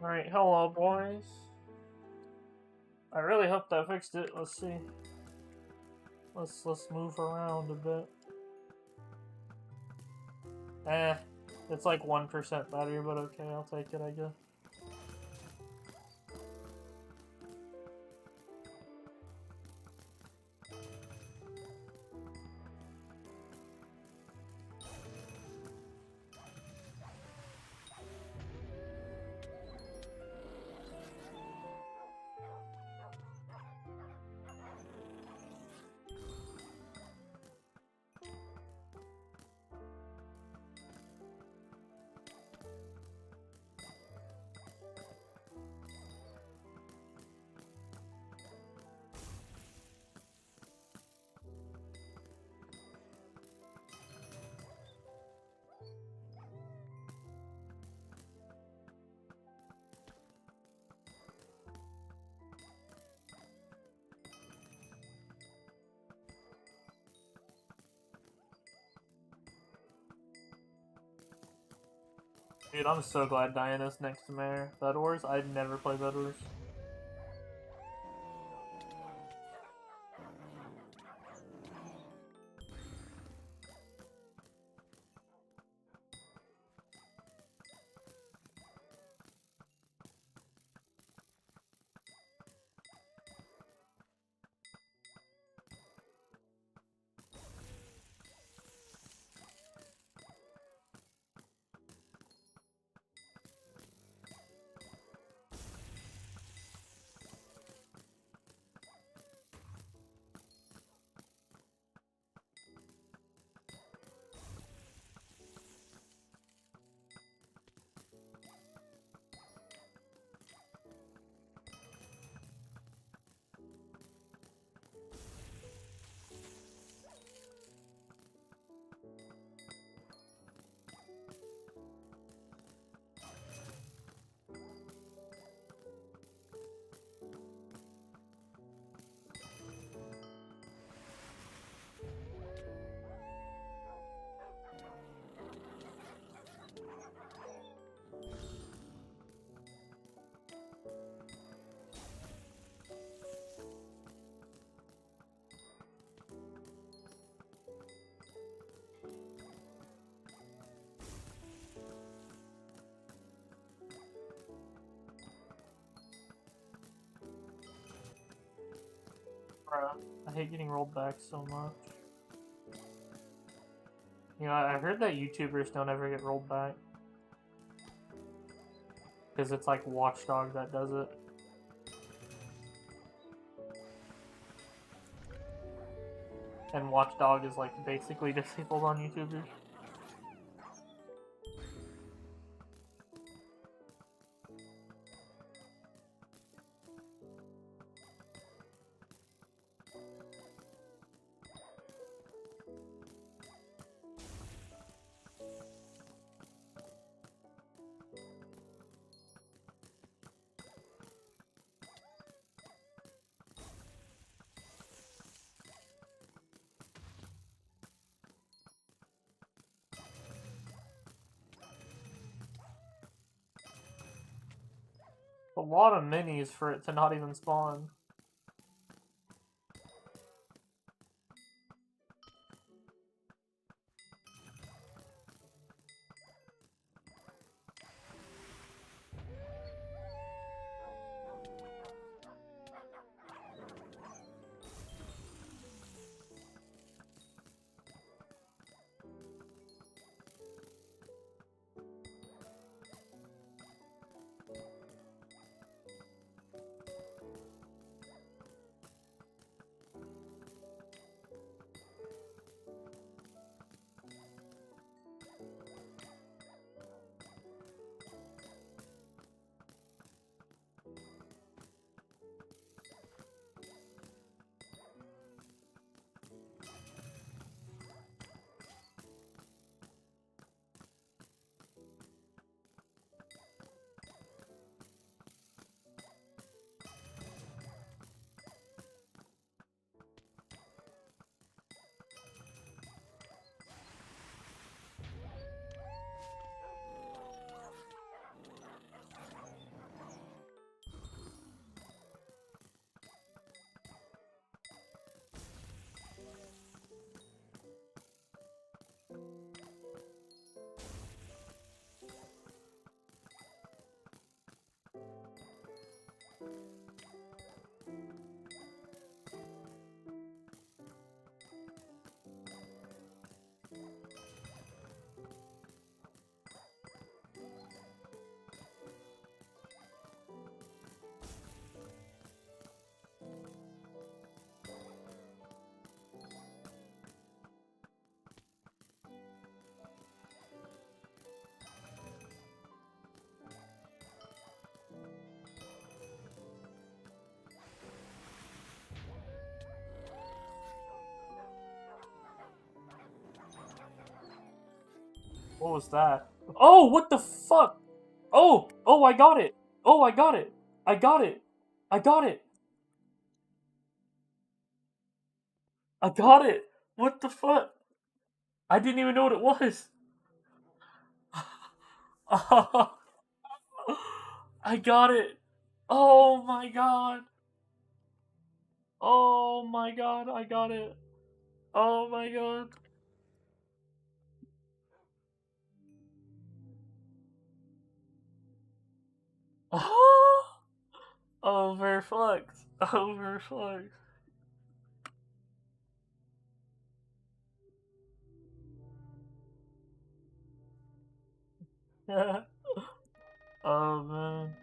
Alright, hello boys. I really hope that fixed it. Let's see. Let's move around a bit. It's like 1% better, but okay, I'll take it, I guess. Dude, I'm so glad Diana's next to Mare. Bed Wars? I'd never play Bed Wars. Bruh, I hate getting rolled back so much. You know, I heard that YouTubers don't ever get rolled back. Because it's like Watchdog that does it. And Watchdog is like basically disabled on YouTubers. A lot of minis for it to not even spawn. What was that? Oh, what the fuck? Oh, oh, I got it. Oh, I got it. I got it. I got it. I got it. What the fuck? I didn't even know what it was. I got it. Oh my god. Oh my god, I got it. Oh my god. Overflux. Overflux. Oh man.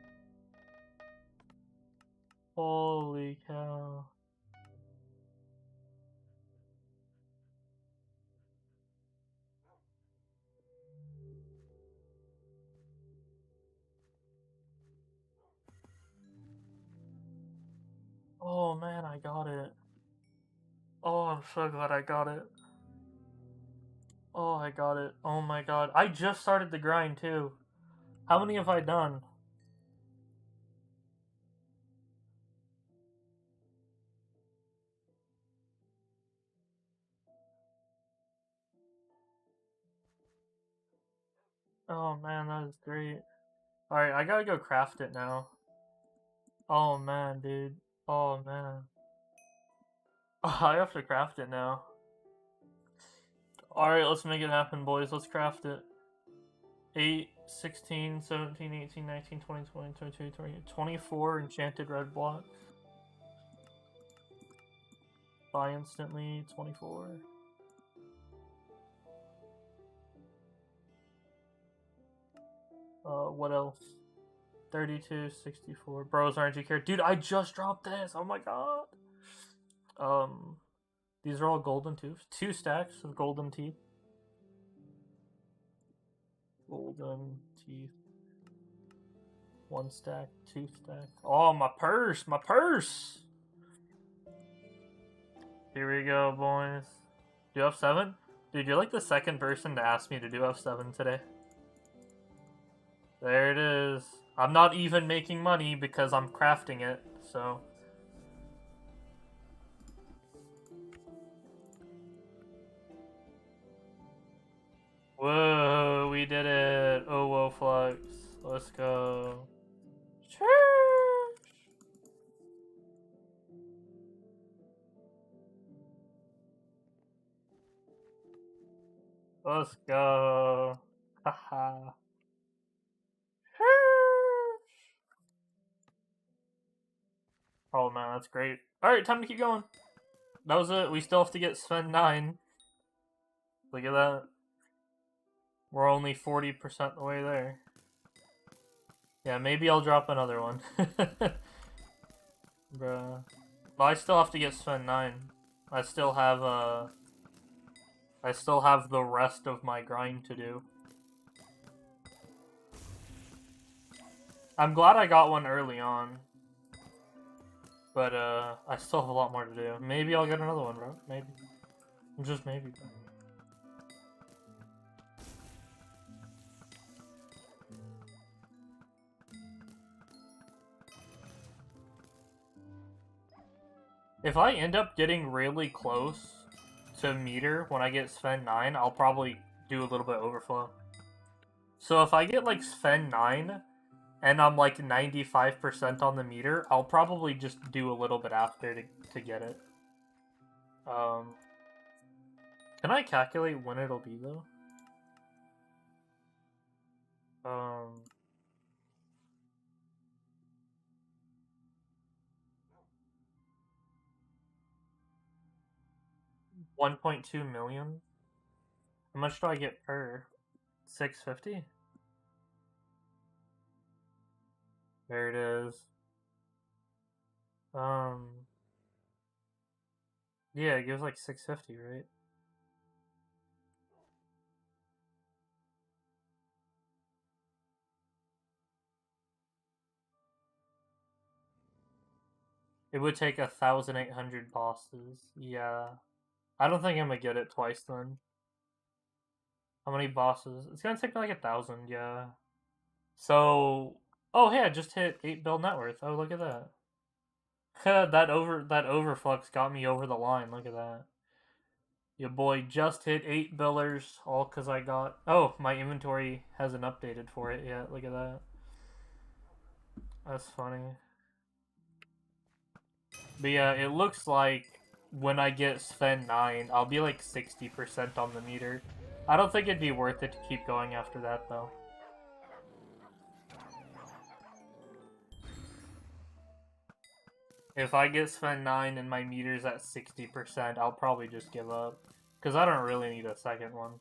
Holy cow. Oh man, I got it. Oh, I'm so glad I got it. Oh, I got it. Oh my god. I just started the grind too. How many have I done? Oh man, that is great. Alright, I gotta go craft it now. Oh man, dude. Oh man. Oh, I have to craft it now. Alright, let's make it happen, boys. Let's craft it. 8, 16, 17, 18, 19, 20, 20, 22, 20, 24 enchanted red blocks. Buy instantly, 24. What else? 32, 64. Bros, aren't you care? Dude, I just dropped this! Oh my god! These are all golden too. 2 stacks of golden teeth. Golden teeth. 1 stack, 2 stacks. Oh, my purse! My purse! Here we go, boys. Do F7? Dude, you're like the second person to ask me to do F7 today. There it is. I'm not even making money because I'm crafting it, so... Whoa, we did it. Oh, whoa, flux. Let's go. Let's go. Haha. Oh man, that's great. Alright, time to keep going. That was it. We still have to get Sven 9. Look at that. We're only 40% the way there. Yeah, maybe I'll drop another one. Bruh. But I still have to get Sven 9. I still have the rest of my grind to do. I'm glad I got one early on. But I still have a lot more to do. Maybe I'll get another one, bro. Maybe. Just maybe, bro. If I end up getting really close to meter when I get Sven 9, I'll probably do a little bit overflow. So if I get like Sven 9 and I'm like 95% on the meter, I'll probably just do a little bit after to get it. Can I calculate when it'll be though? 1.2 million? How much do I get per? 650? There it is. Yeah, it gives like 650, right? It would take 1,800 bosses. Yeah. I don't think I'm gonna get it twice then. How many bosses? It's gonna take me like 1,000, yeah. So, oh hey, I just hit 8 bill net worth. Oh, look at that. that overflux got me over the line. Look at that. Your boy just hit 8 billers, all because I got... Oh, my inventory hasn't updated for it yet. Look at that. That's funny. But yeah, it looks like when I get Sven 9, I'll be like 60% on the meter. I don't think it'd be worth it to keep going after that, though. If I get Sven 9 and my meter's at 60%, I'll probably just give up. Because I don't really need a second one.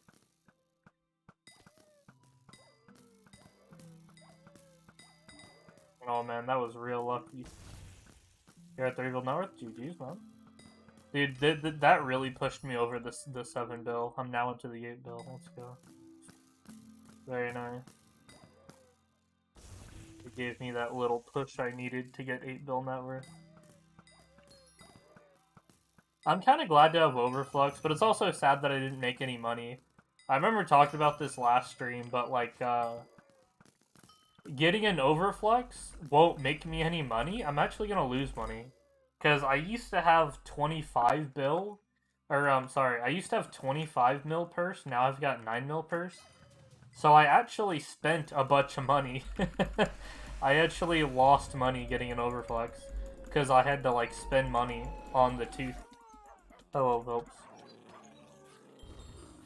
Oh man, that was real lucky. You're at 3 bill north? GG's, man. Dude, that really pushed me over the 7 bill. I'm now into the 8 bill. Let's go. Very nice. It gave me that little push I needed to get 8 bill net worth. I'm kind of glad to have Overflux, but it's also sad that I didn't make any money. I remember talking about this last stream, but like, getting an Overflux won't make me any money. I'm actually gonna lose money. Because I used to have 25 bill, or, sorry, I used to have 25 mil purse, now I've got 9 mil purse. So I actually spent a bunch of money. I actually lost money getting an Overflux, because I had to, like, spend money on the tooth. Hello, Vilps.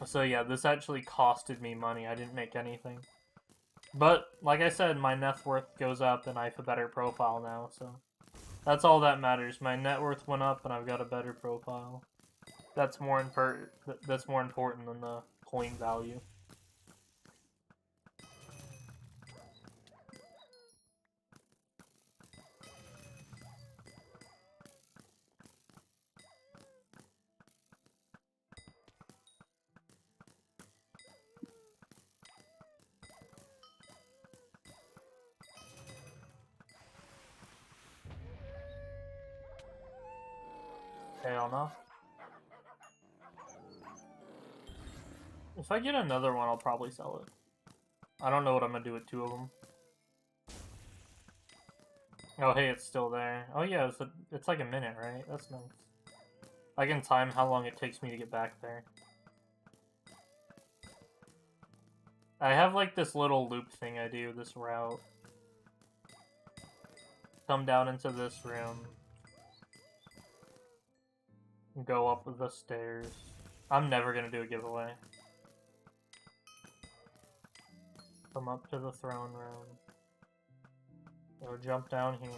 So yeah, this actually costed me money. I didn't make anything. But, like I said, my net worth goes up and I have a better profile now, so... That's all that matters. My net worth went up and I've got a better profile. That's more important than the coin value. Hell no. If I get another one, I'll probably sell it. I don't know what I'm gonna do with 2 of them. Oh, hey, it's still there. Oh yeah, it's like a minute, right? That's nice. I can time how long it takes me to get back there. I have like this little loop thing I do, this route. Come down into this room. Go up the stairs. I'm never gonna do a giveaway. Come up to the throne room. Go jump down here.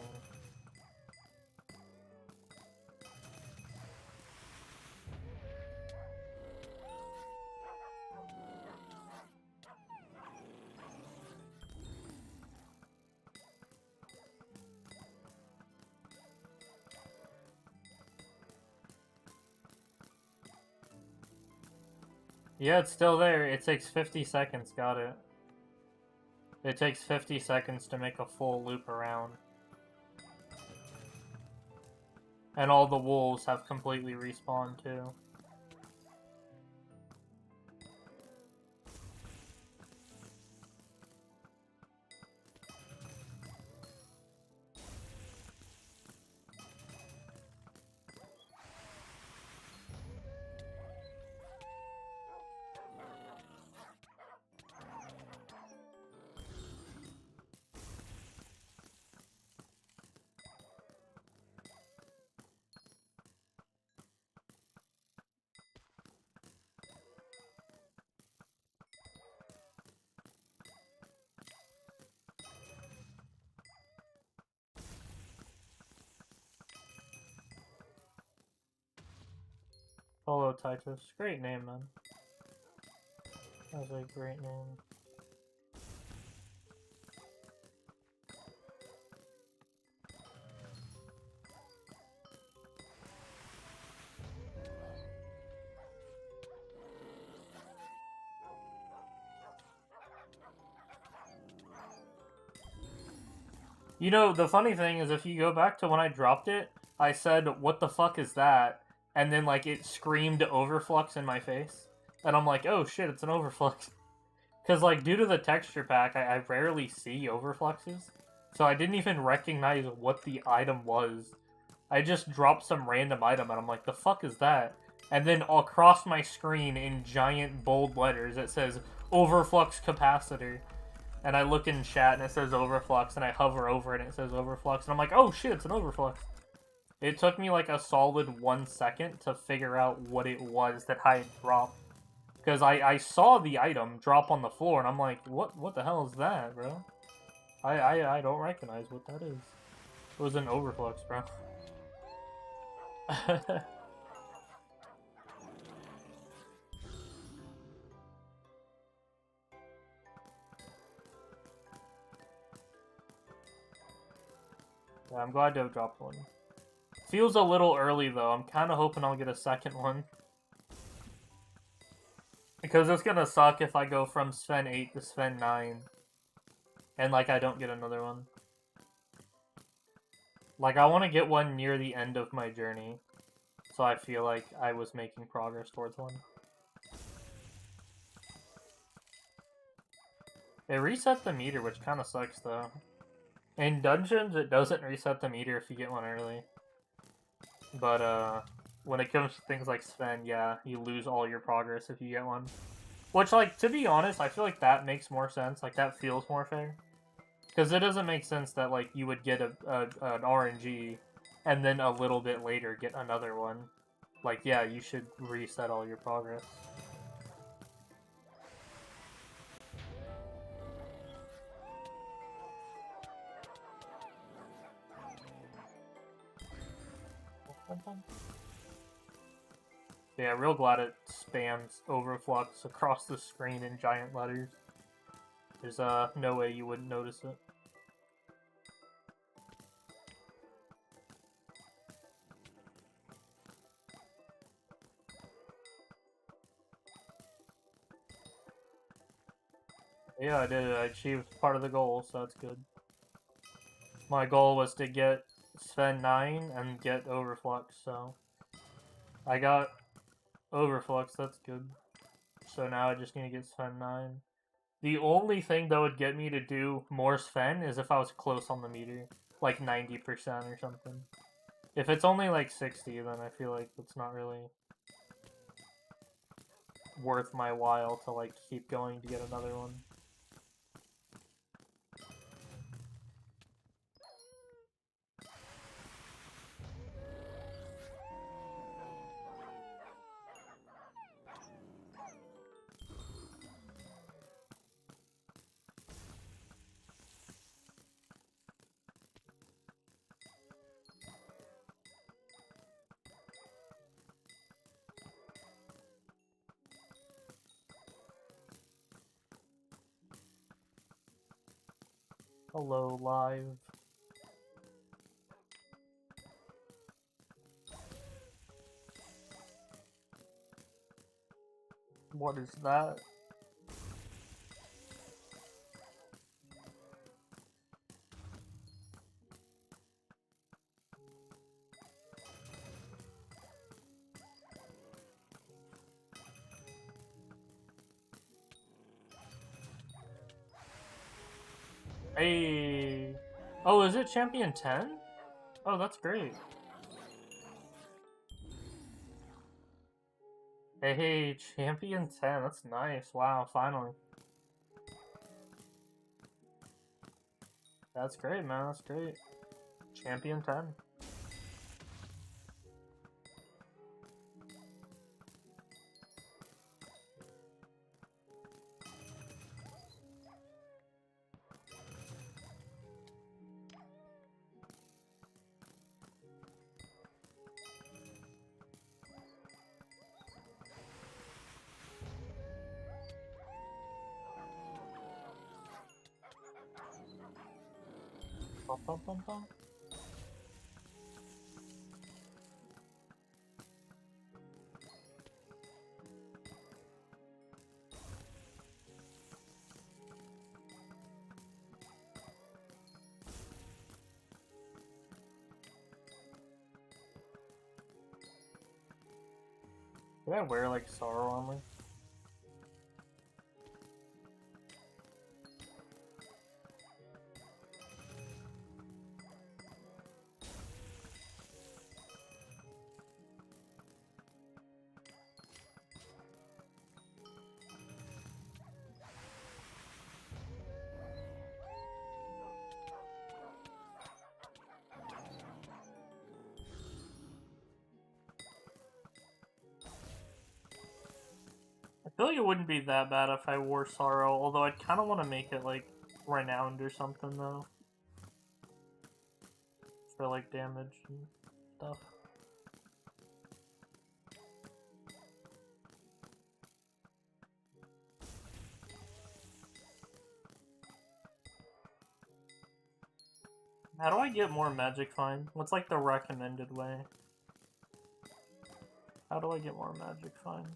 Yeah, it's still there. It takes 50 seconds, got it. It takes 50 seconds to make a full loop around. And all the wolves have completely respawned too. Hello, Titus. Great name, man. That's a great name. You know, the funny thing is if you go back to when I dropped it, I said, what the fuck is that? And then, like, it screamed Overflux in my face. And I'm like, oh shit, it's an overflux. Because, like, due to the texture pack, I rarely see overfluxes. So I didn't even recognize what the item was. I just dropped some random item, and I'm like, the fuck is that? And then across my screen, in giant bold letters, it says, overflux capacitor. And I look in chat, and it says overflux, and I hover over it, and it says overflux. And I'm like, oh shit, it's an overflux. It took me, like, a solid 1 second to figure out what it was that I had dropped. Because I saw the item drop on the floor, and I'm like, what the hell is that, bro? I don't recognize what that is. It was an overflux, bro. Yeah, I'm glad to have dropped one. Feels a little early, though. I'm kind of hoping I'll get a second one. Because it's gonna suck if I go from Sven 8 to Sven 9. And, like, I don't get another one. Like, I want to get one near the end of my journey. So I feel like I was making progress towards one. It reset the meter, which kind of sucks, though. In dungeons, it doesn't reset the meter if you get one early. But, when it comes to things like Sven, yeah, you lose all your progress if you get one. Which, like, to be honest, I feel like that makes more sense. Like, that feels more fair. Because it doesn't make sense that, like, you would get an RNG, and then a little bit later get another one. Like, yeah, you should reset all your progress. Yeah, real glad it spams overflux across the screen in giant letters. There's no way you wouldn't notice it. Yeah, I did it. I achieved part of the goal, so that's good. My goal was to get Sven 9 and get overflux, so I got overflux, that's good. So now I just need to get Sven 9. The only thing that would get me to do more Sven is if I was close on the meter. Like 90% or something. If it's only like 60, then I feel like it's not really worth my while to like keep going to get another one. Hello, live. What is that? Hey. Oh, is it Champion 10? Oh, that's great. Hey, Champion 10. That's nice. Wow, finally. That's great, man. That's great. Champion 10. Bum, bum, bum, bum. Did I wear like sorrow armor? feel like it wouldn't be that bad if I wore Sorrow, although I'd kind of want to make it, like, renowned or something, though. For, like, damage and stuff. How do I get more Magic Find? What's, like, the recommended way? How do I get more Magic Find?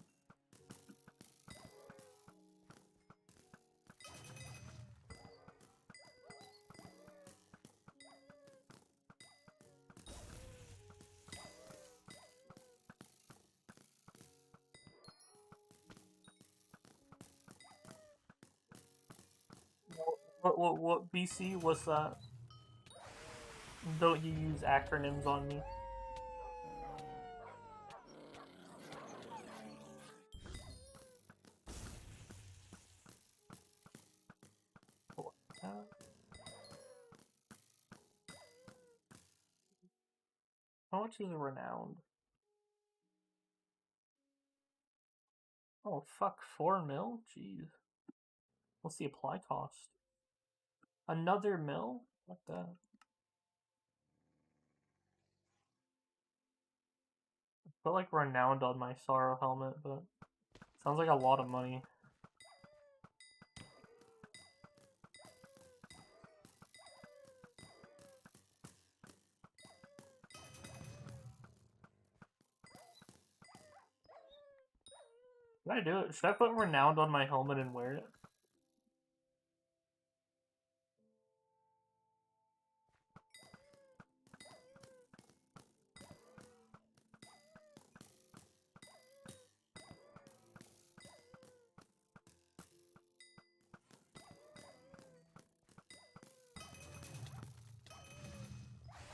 What BC? What's that? Don't you use acronyms on me? How much is renowned? Oh fuck, 4 mil? Jeez. What's the apply cost? Another mil? What the? I put like renowned on my Sorrow helmet, but sounds like a lot of money. Should I do it? Should I put renowned on my helmet and wear it?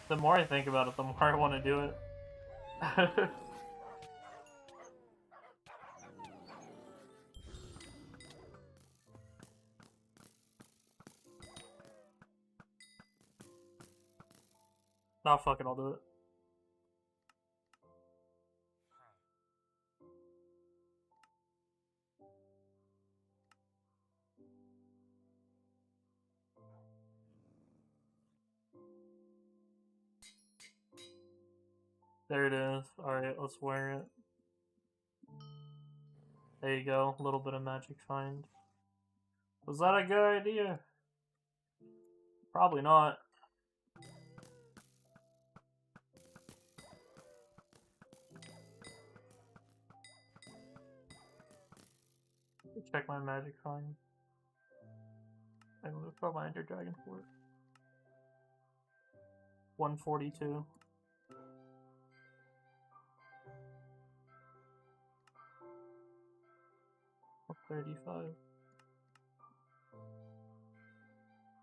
The more I think about it, the more I want to do it. Nah, fuck it, I'll do it. There it is. Alright, let's wear it. There you go, a little bit of Magic Find. Was that a good idea? Probably not. Check my Magic Find. I'm gonna throw my Ender Dragon for it. 142. Or 35.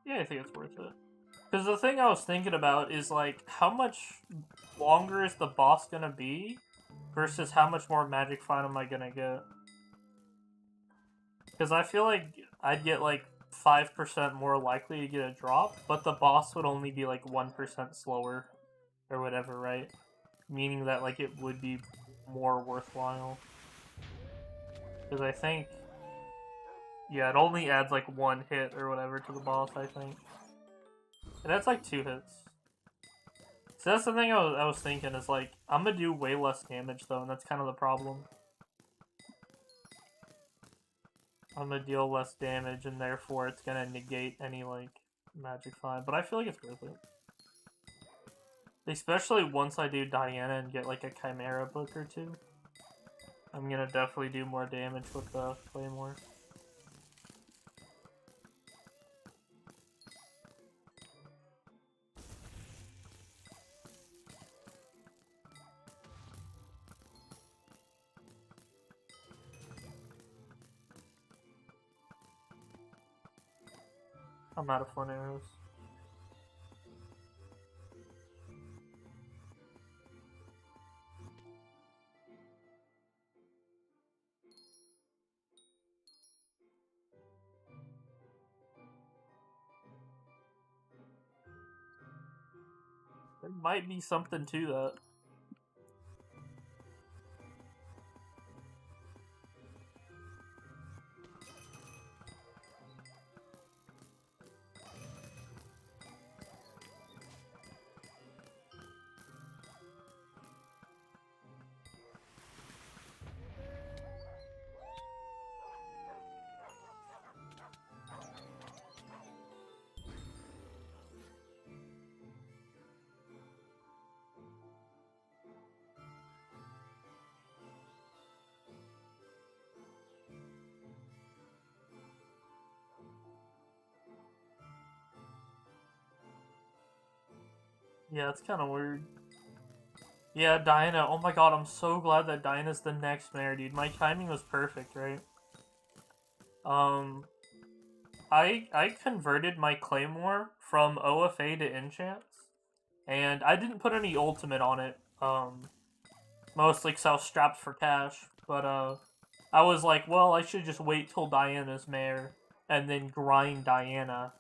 Yeah, I think it's worth it. Because the thing I was thinking about is, like, how much longer is the boss gonna be versus how much more Magic Find am I gonna get? Because I feel like I'd get, like, 5% more likely to get a drop, but the boss would only be, like, 1% slower or whatever, right? Meaning that, like, it would be more worthwhile. Because I think... yeah, it only adds, like, 1 hit or whatever to the boss, I think. And that's, like, 2 hits. So that's the thing I was thinking, is, like, I'm gonna do way less damage, though, and that's kind of the problem. I'm gonna deal less damage, and therefore it's gonna negate any, like, Magic Find. But I feel like it's worth it. Especially once I do Diana and get, like, a Chimera book or 2. I'm gonna definitely do more damage with the Claymore. I'm out of flint arrows. There might be something to that. Yeah, it's kind of weird. Yeah, Diana. Oh my god, I'm so glad that Diana's the next mayor, dude. My timing was perfect, right? I converted my Claymore from OFA to enchants, and I didn't put any ultimate on it. Mostly because I was strapped for cash. But I was like, well, I should just wait till Diana's mayor and then grind Diana.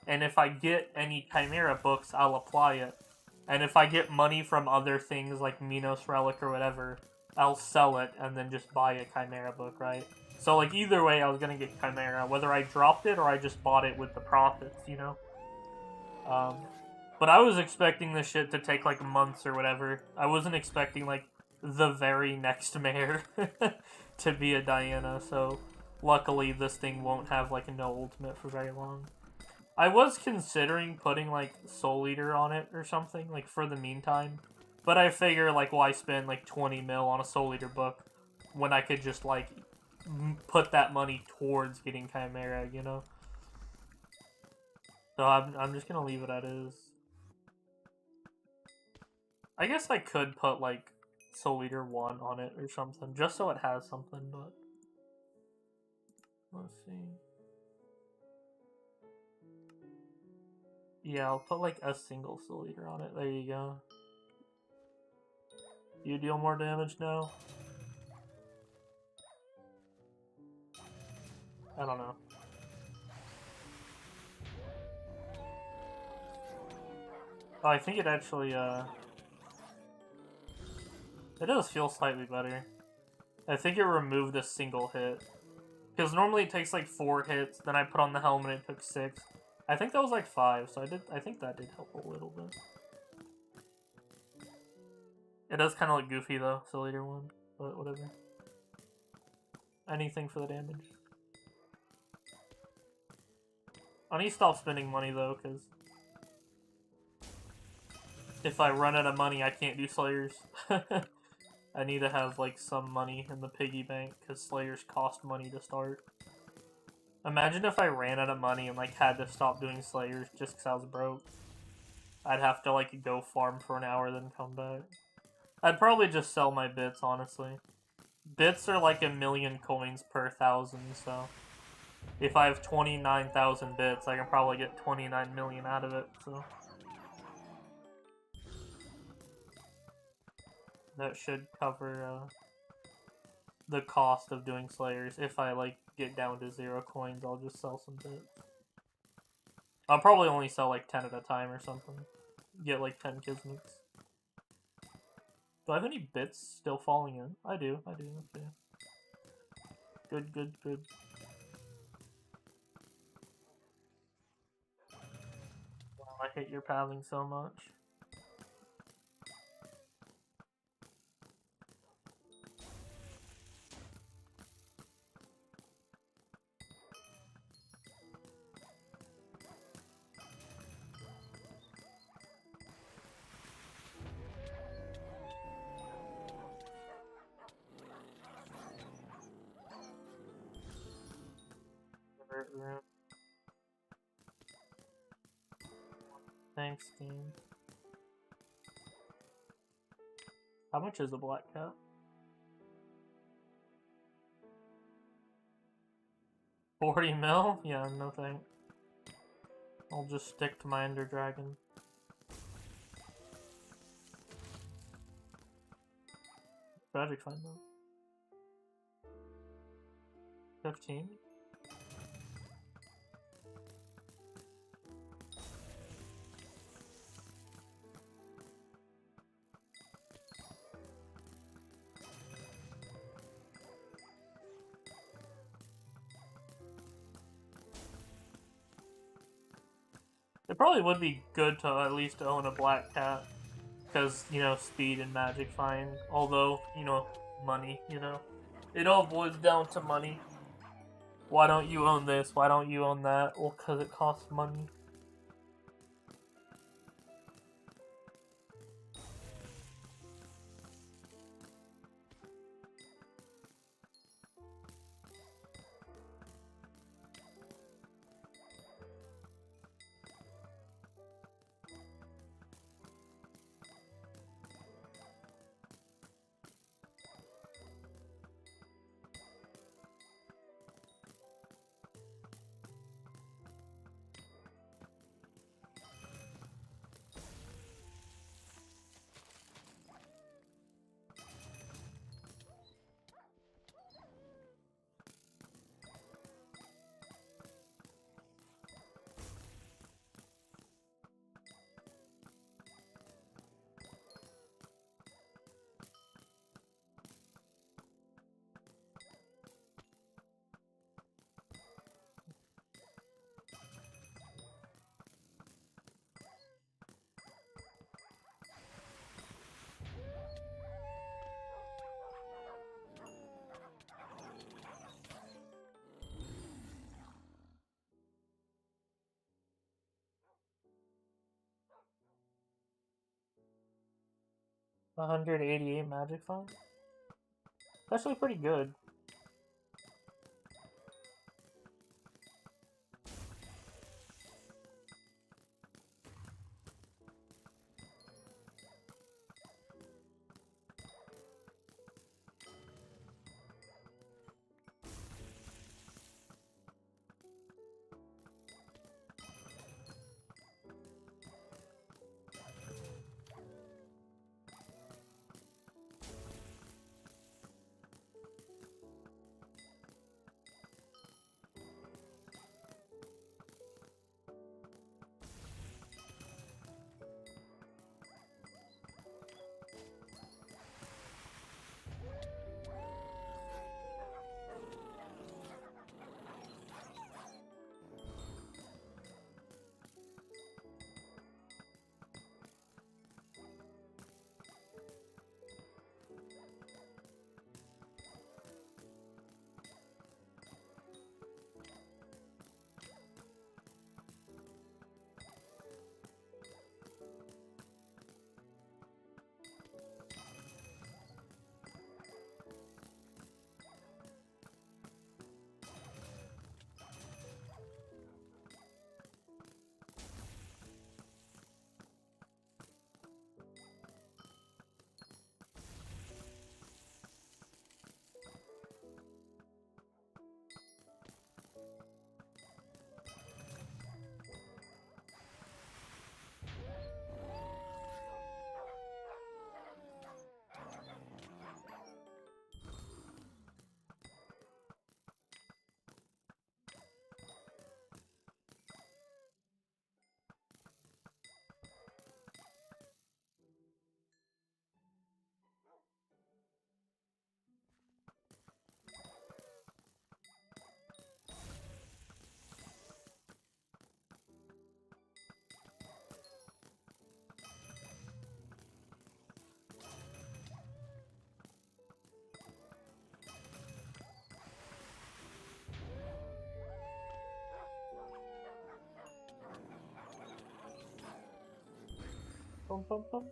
And if I get any Chimera books, I'll apply it. And if I get money from other things like Minos Relic or whatever, I'll sell it and then just buy a Chimera book, right? So, like, either way, I was gonna get Chimera, whether I dropped it or I just bought it with the profits, you know? But I was expecting this shit to take, like, months or whatever. I wasn't expecting, like, the very next mayor to be a Diana, so luckily this thing won't have, like, no ultimate for very long. I was considering putting, like, Soul Eater on it or something, like, for the meantime. But I figure, like, why spend, like, 20 mil on a Soul Eater book when I could just, like, put that money towards getting Chimera, you know? So I'm just gonna leave it as is. I guess I could put, like, Soul Eater 1 on it or something, just so it has something, but... Let's see. Yeah, I'll put, like, a single Soul Eater on it. There you go. You deal more damage now? I don't know. Oh, I think it actually, it does feel slightly better. I think it removed a single hit. Because normally it takes, like, 4 hits, then I put on the helmet, it took 6. I think that was, like, 5, so I think that did help a little bit. It does kind of look goofy, though, so later one, but whatever. Anything for the damage. I need to stop spending money, though, because if I run out of money, I can't do Slayers. I need to have, like, some money in the piggy bank, because Slayers cost money to start. Imagine if I ran out of money and, like, had to stop doing Slayers just because I was broke. I'd have to, like, go farm for an hour, then come back. I'd probably just sell my bits, honestly. Bits are like 1,000,000 coins per 1,000, so... If I have 29,000 bits, I can probably get 29 million out of it, so... That should cover, the cost of doing Slayers. If I, like, get down to 0 coins, I'll just sell some bits. I'll probably only sell, like, 10 at a time or something. Get, like, 10 Kismets. Do I have any bits still falling in? I do, okay. Good, good, good. Wow, I hate your pathing so much. Thanks, game. How much is a black cat? 40 mil? Yeah, no thanks. I'll just stick to my Ender Dragon. Tragic fine though. 15? It probably would be good to at least own a black cat. Because, you know, speed and magic fine. Although, you know, money, you know. It all boils down to money. Why don't you own this? Why don't you own that? Well, because it costs money. 188 magic fund. That's actually pretty good. Bum, bum, bum.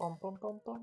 Bum, bum, bum, bum.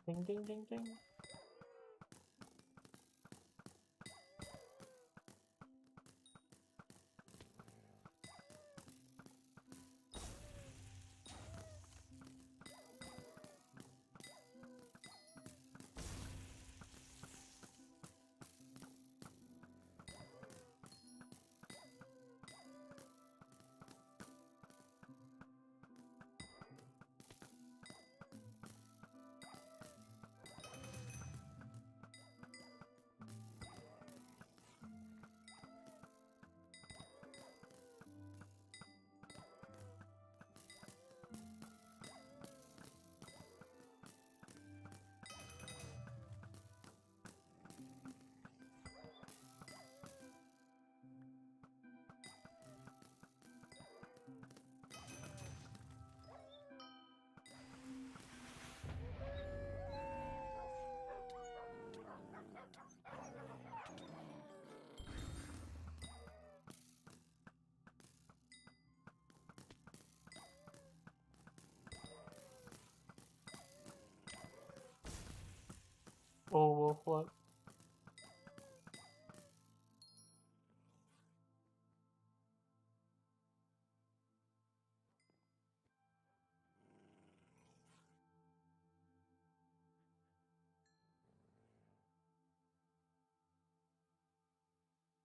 Ding, ding, ding, ding. Oh, wolf luck.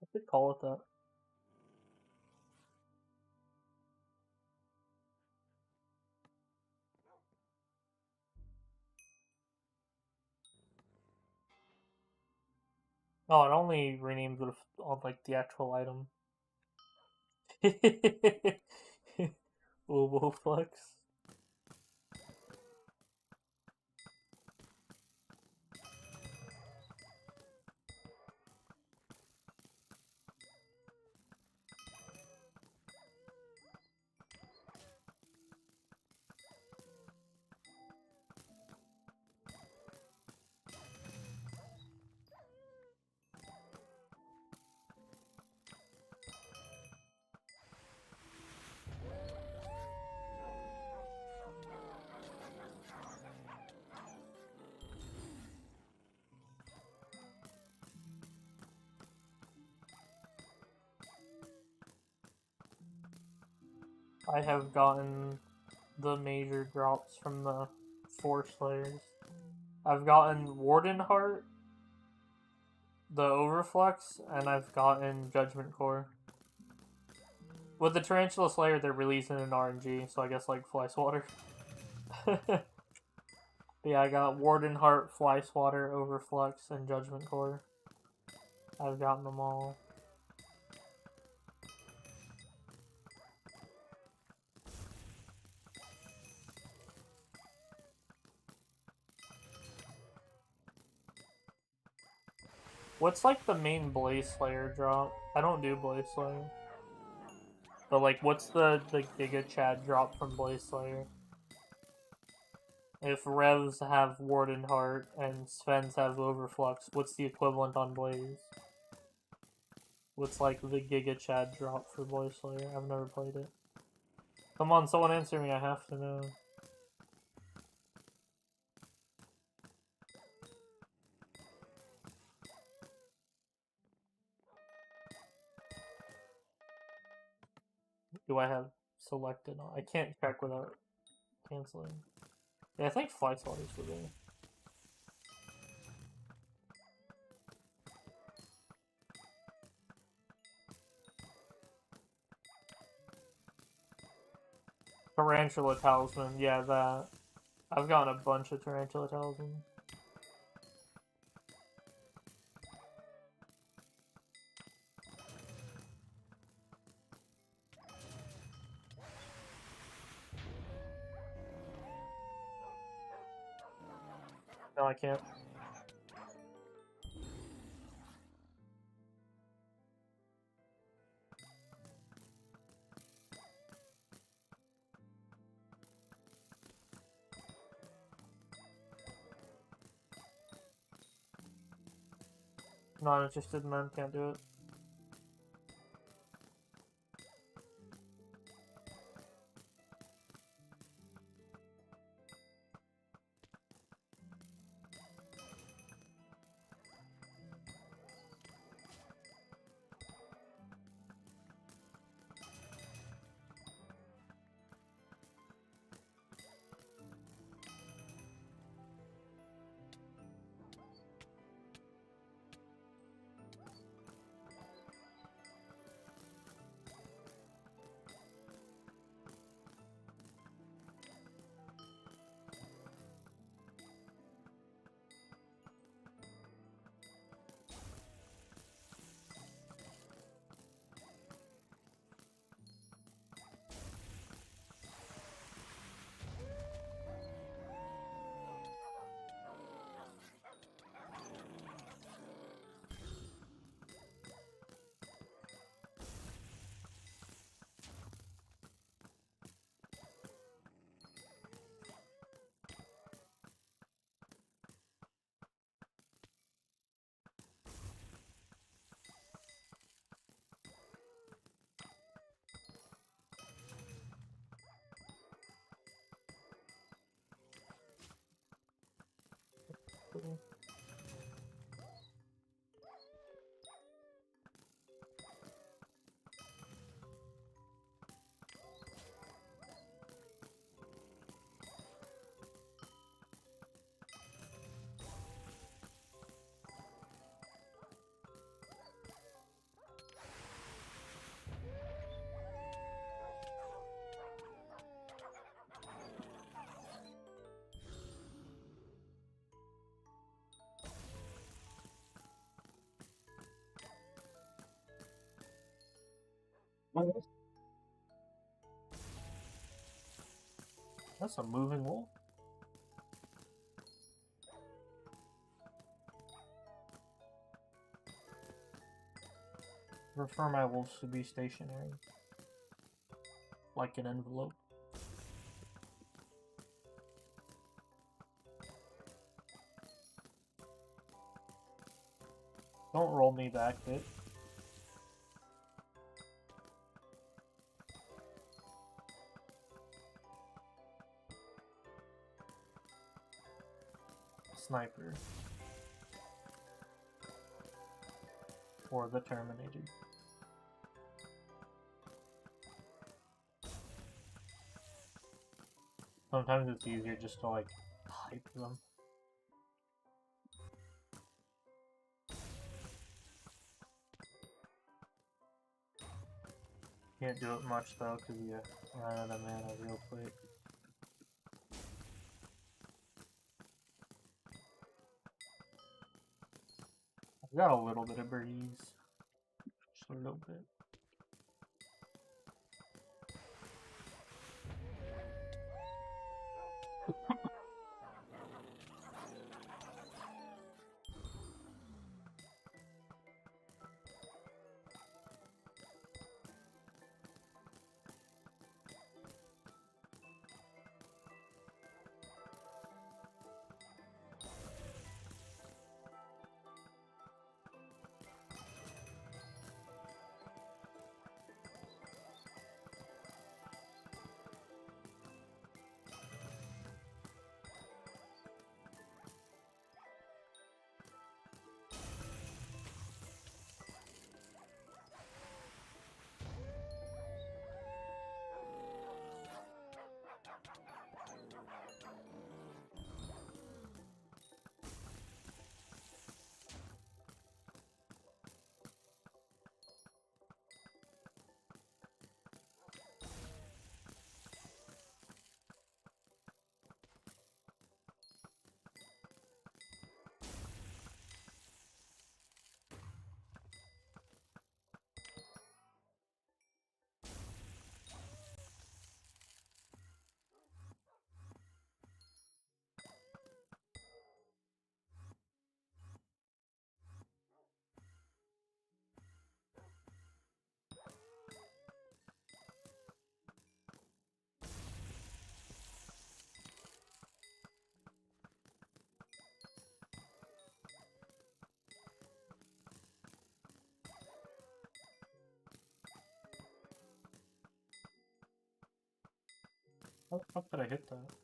I could call it that. Oh, it only renames it on like the actual item. Wolf flex. I have gotten the major drops from the 4 Slayers. I've gotten Warden Heart, the Overflux, and I've gotten Judgment Core. With the Tarantula Slayer, they're releasing an RNG, so I guess like Fly Swatter. Yeah, I got Warden Heart, Fly Swatter, Overflux, and Judgment Core. I've gotten them all. What's like the main Blaze Slayer drop? I don't do Blaze Slayer. But like, what's the Giga Chad drop from Blaze Slayer? If Revs have Warden Heart and Sven's have Overflux, what's the equivalent on Blaze? What's like the Giga Chad drop for Blaze Slayer? I've never played it. Come on, someone answer me, I have to know. Do I have selected on? I can't check without canceling. Yeah, I think Fly Swatter's for me. Tarantula talisman, yeah, that. I've gotten a bunch of tarantula talismans. No, I can't. Not interested in them, can't do it. That's a moving wolf. I prefer my wolves to be stationary. Like an envelope. Don't roll me back, bitch. Sniper. Or the Terminator. Sometimes it's easier just to like hype them. Can't do it much though because you run out of mana real quick. I've got a little bit of breeze. Just a little bit. How the fuck did I hit that?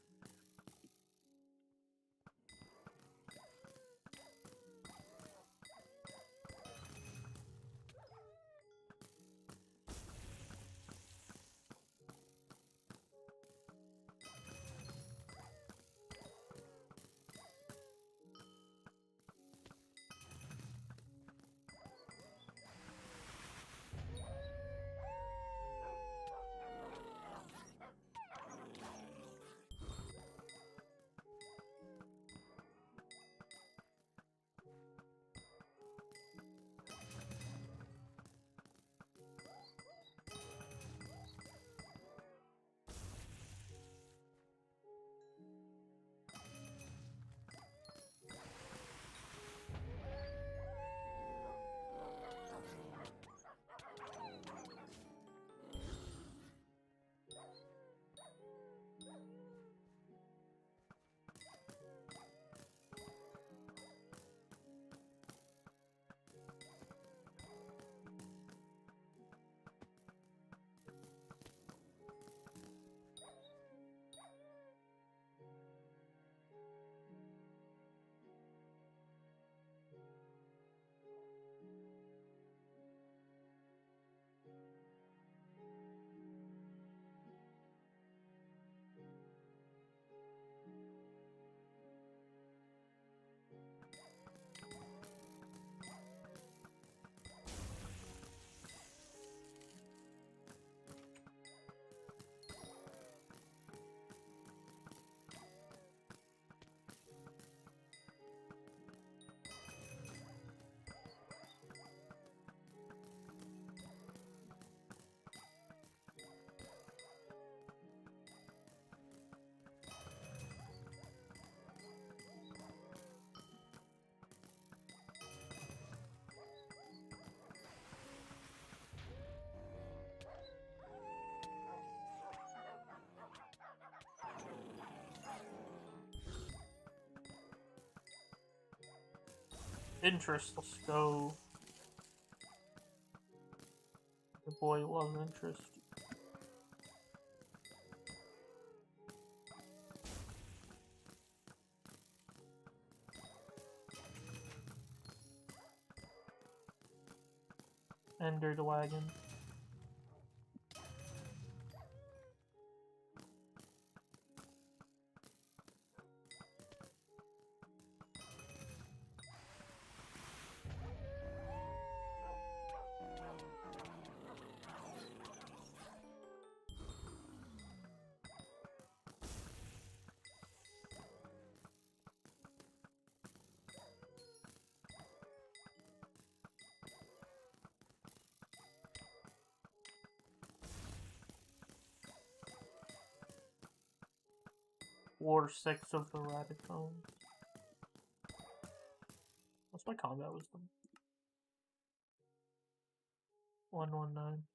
Interest, let's go. The boy loves interest. Ender the wagon. War 6 of the Radicom. What's my combat wisdom? 119.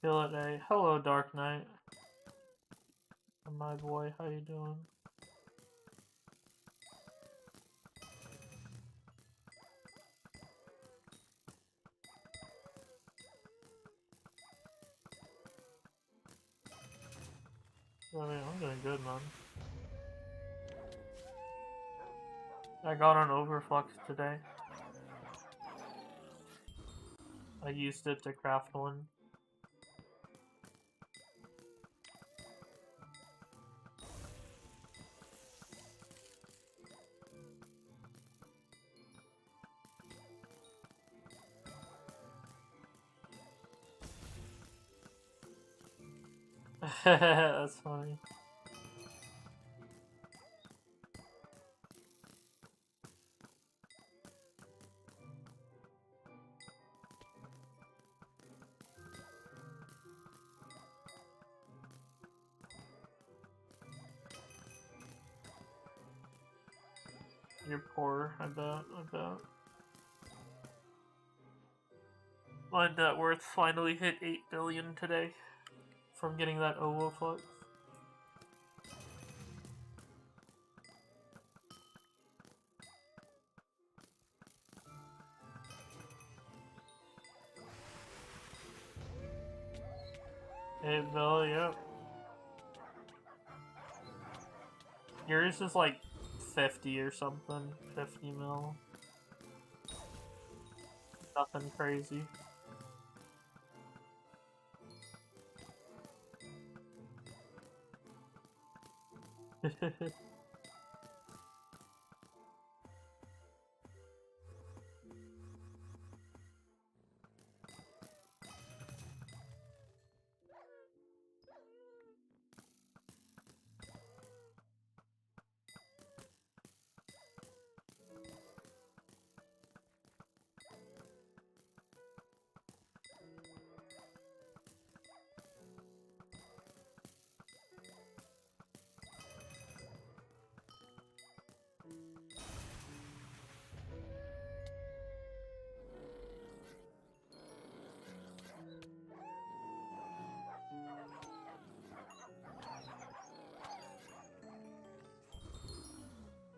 KillIt A. Hello, Dark Knight. My boy, how you doing? I mean, I'm doing good, man. I got an overflux today. I used it to craft one. That's funny. You're poor, I bet. My net worth finally hit 8 billion today from getting that overflux. Hey, Bill, yep. Yours is like 50 or something. 50 mil. Nothing crazy.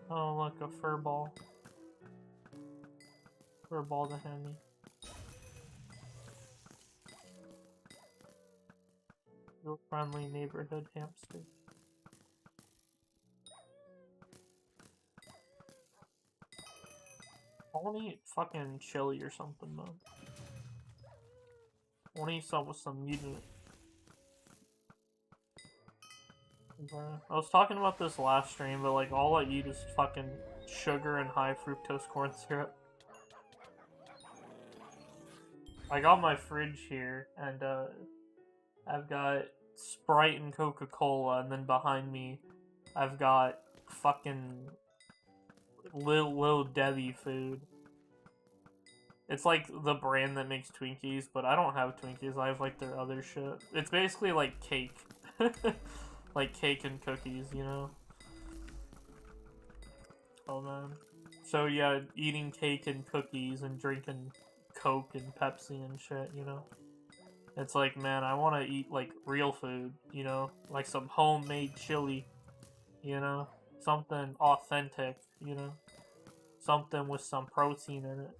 Oh, look, a fur ball. Fur ball to hand me. Real friendly neighborhood hamster. I wanna eat fucking chili or something, man. I wanna eat something with some meat in it. I was talking about this last stream, but like all I eat is fucking sugar and high fructose corn syrup. I got my fridge here, and I've got Sprite and Coca-Cola, and then behind me, I've got fucking Lil Debbie food. It's like the brand that makes Twinkies, but I don't have Twinkies. I have like their other shit. It's basically like cake. Like cake and cookies, you know? Oh man. So yeah, eating cake and cookies and drinking Coke and Pepsi and shit, you know? It's like, man, I want to eat like real food, you know? Like some homemade chili, you know? Something authentic, you know? Something with some protein in it.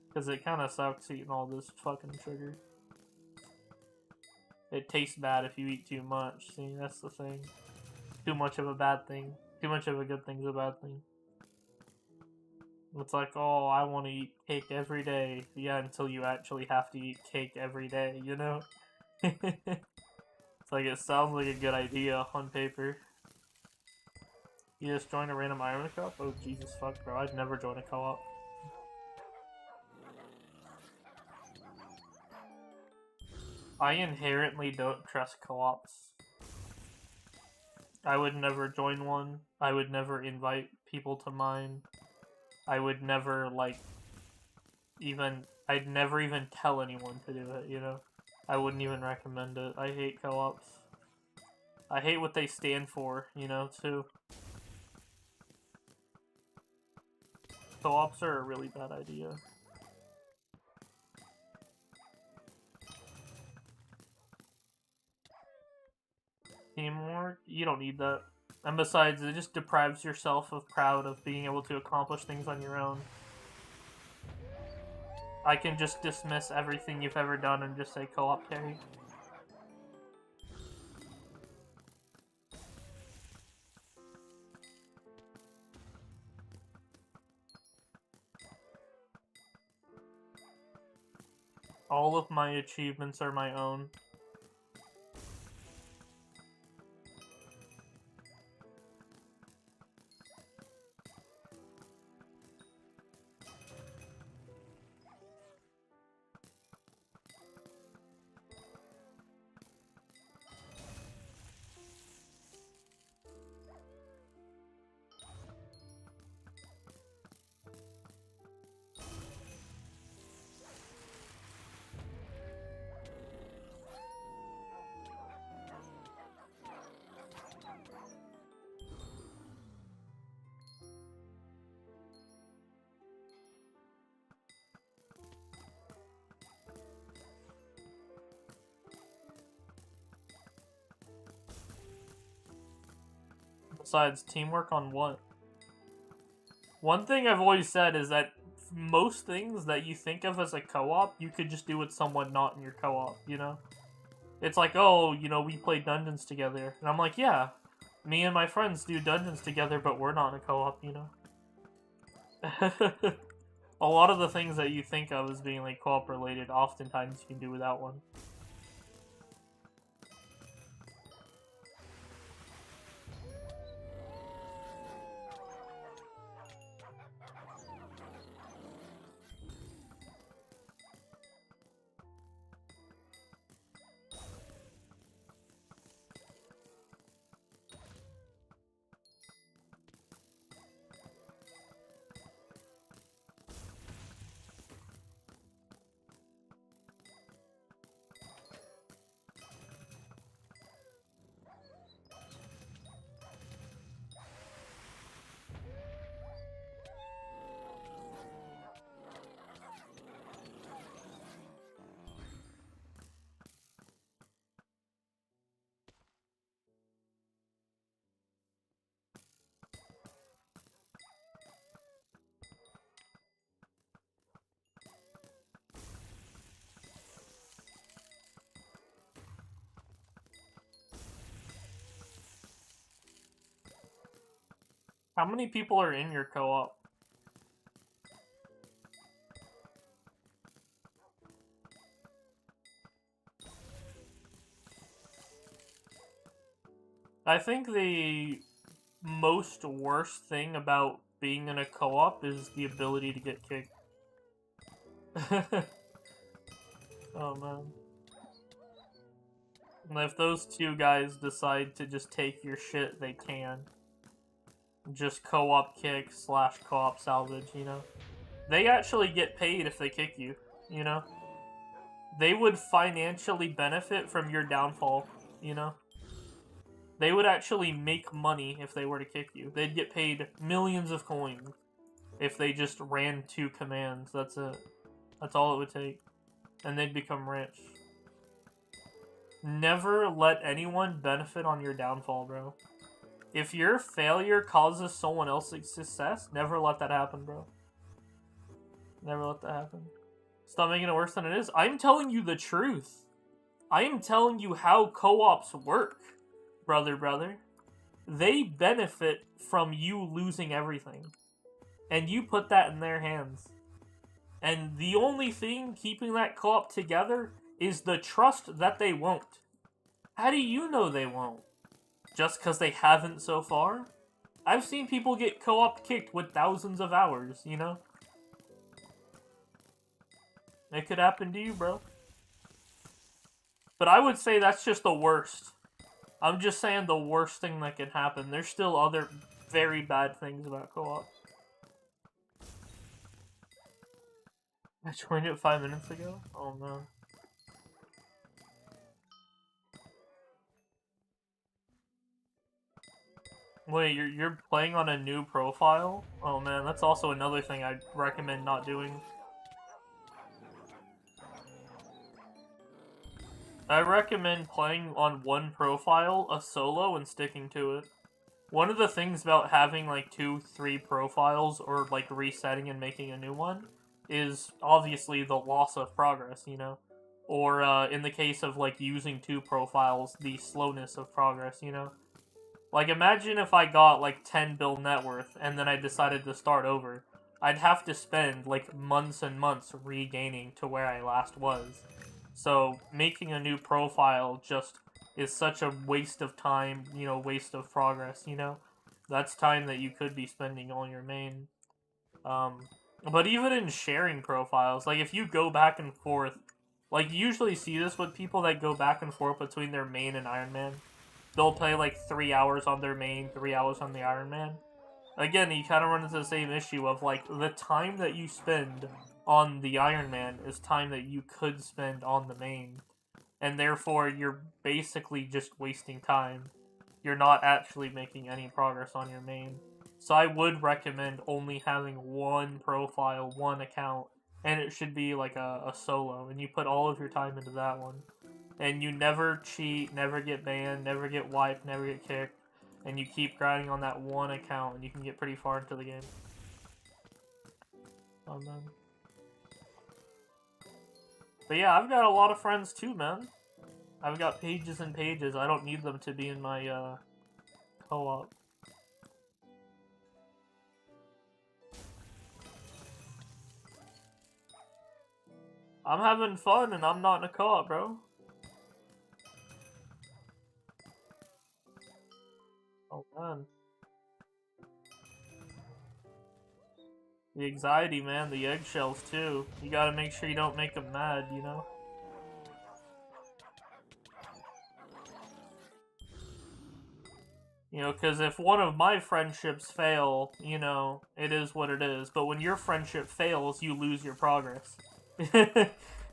Because it kind of sucks eating all this fucking sugar. It tastes bad if you eat too much. See, that's the thing. Too much of a bad thing. Too much of a good thing's a bad thing. It's like, oh, I want to eat cake every day. Yeah, until you actually have to eat cake every day, you know? It's like, it sounds like a good idea on paper. You just joined a random Iron Co-op? Oh, Jesus fuck, bro. I'd never join a co-op. I inherently don't trust co-ops. I would never join one. I would never invite people to mine. I would never, like, I'd never even tell anyone to do it, you know? I wouldn't even recommend it. I hate co-ops. I hate what they stand for, you know, too. Co-ops are a really bad idea. Teamwork? You don't need that. And besides, it just deprives yourself of proud of being able to accomplish things on your own. I can just dismiss everything you've ever done and just say co-op carry. All of my achievements are my own. Besides, teamwork on what? One thing I've always said is that most things that you think of as a co-op, you could just do with someone not in your co-op, you know? It's like, oh, you know, we play dungeons together. And I'm like, yeah, me and my friends do dungeons together, but we're not in a co-op, you know? A lot of the things that you think of as being, like, co-op related, oftentimes you can do without one. How many people are in your co-op? I think the most worst thing about being in a co-op is the ability to get kicked. Oh man. And if those two guys decide to just take your shit, they can. Just co-op kick / co-op salvage, you know? They actually get paid if they kick you, you know? They would financially benefit from your downfall, you know? They would actually make money if they were to kick you. They'd get paid millions of coins if they just ran 2 commands. That's it. That's all it would take. And they'd become rich. Never let anyone benefit on your downfall, bro. If your failure causes someone else's success, never let that happen, bro. Never let that happen. Stop making it worse than it is. I'm telling you the truth. I am telling you how co-ops work, brother. They benefit from you losing everything. And you put that in their hands. And the only thing keeping that co-op together is the trust that they won't. How do you know they won't? Just because they haven't so far? I've seen people get co-op kicked with thousands of hours, you know? It could happen to you, bro. But I would say that's just the worst. I'm just saying the worst thing that can happen. There's still other very bad things about co-op. I joined it 5 minutes ago? Oh no. Wait, you're playing on a new profile? Oh man, that's also another thing I'd recommend not doing. I recommend playing on one profile, a solo, and sticking to it. One of the things about having like 2-3 profiles or like resetting and making a new one is obviously the loss of progress, you know? Or in the case of like using 2 profiles, the slowness of progress, you know? Like imagine if I got like 10 bill net worth and then I decided to start over. I'd have to spend like months and months regaining to where I last was. So making a new profile just is such a waste of time, you know, waste of progress, you know? That's time that you could be spending on your main. Um, but even in sharing profiles, like if you go back and forth, like you usually see this with people that go back and forth between their main and Iron Man. They'll play like 3 hours on their main, 3 hours on the Iron Man. Again, you kind of run into the same issue of like the time that you spend on the Iron Man is time that you could spend on the main. And therefore, you're basically just wasting time. You're not actually making any progress on your main. So I would recommend only having one profile, one account, and it should be like a solo, and you put all of your time into that one. And you never cheat, never get banned, never get wiped, never get kicked, and you keep grinding on that one account, and you can get pretty far into the game. But yeah, I've got a lot of friends too, man. I've got pages and pages. I don't need them to be in my co-op. I'm having fun and I'm not in a co-op, bro. Oh man. The anxiety, man. The eggshells too. You gotta make sure you don't make them mad, you know? You know, because if one of my friendships fail, you know, it is what it is. But when your friendship fails, you lose your progress.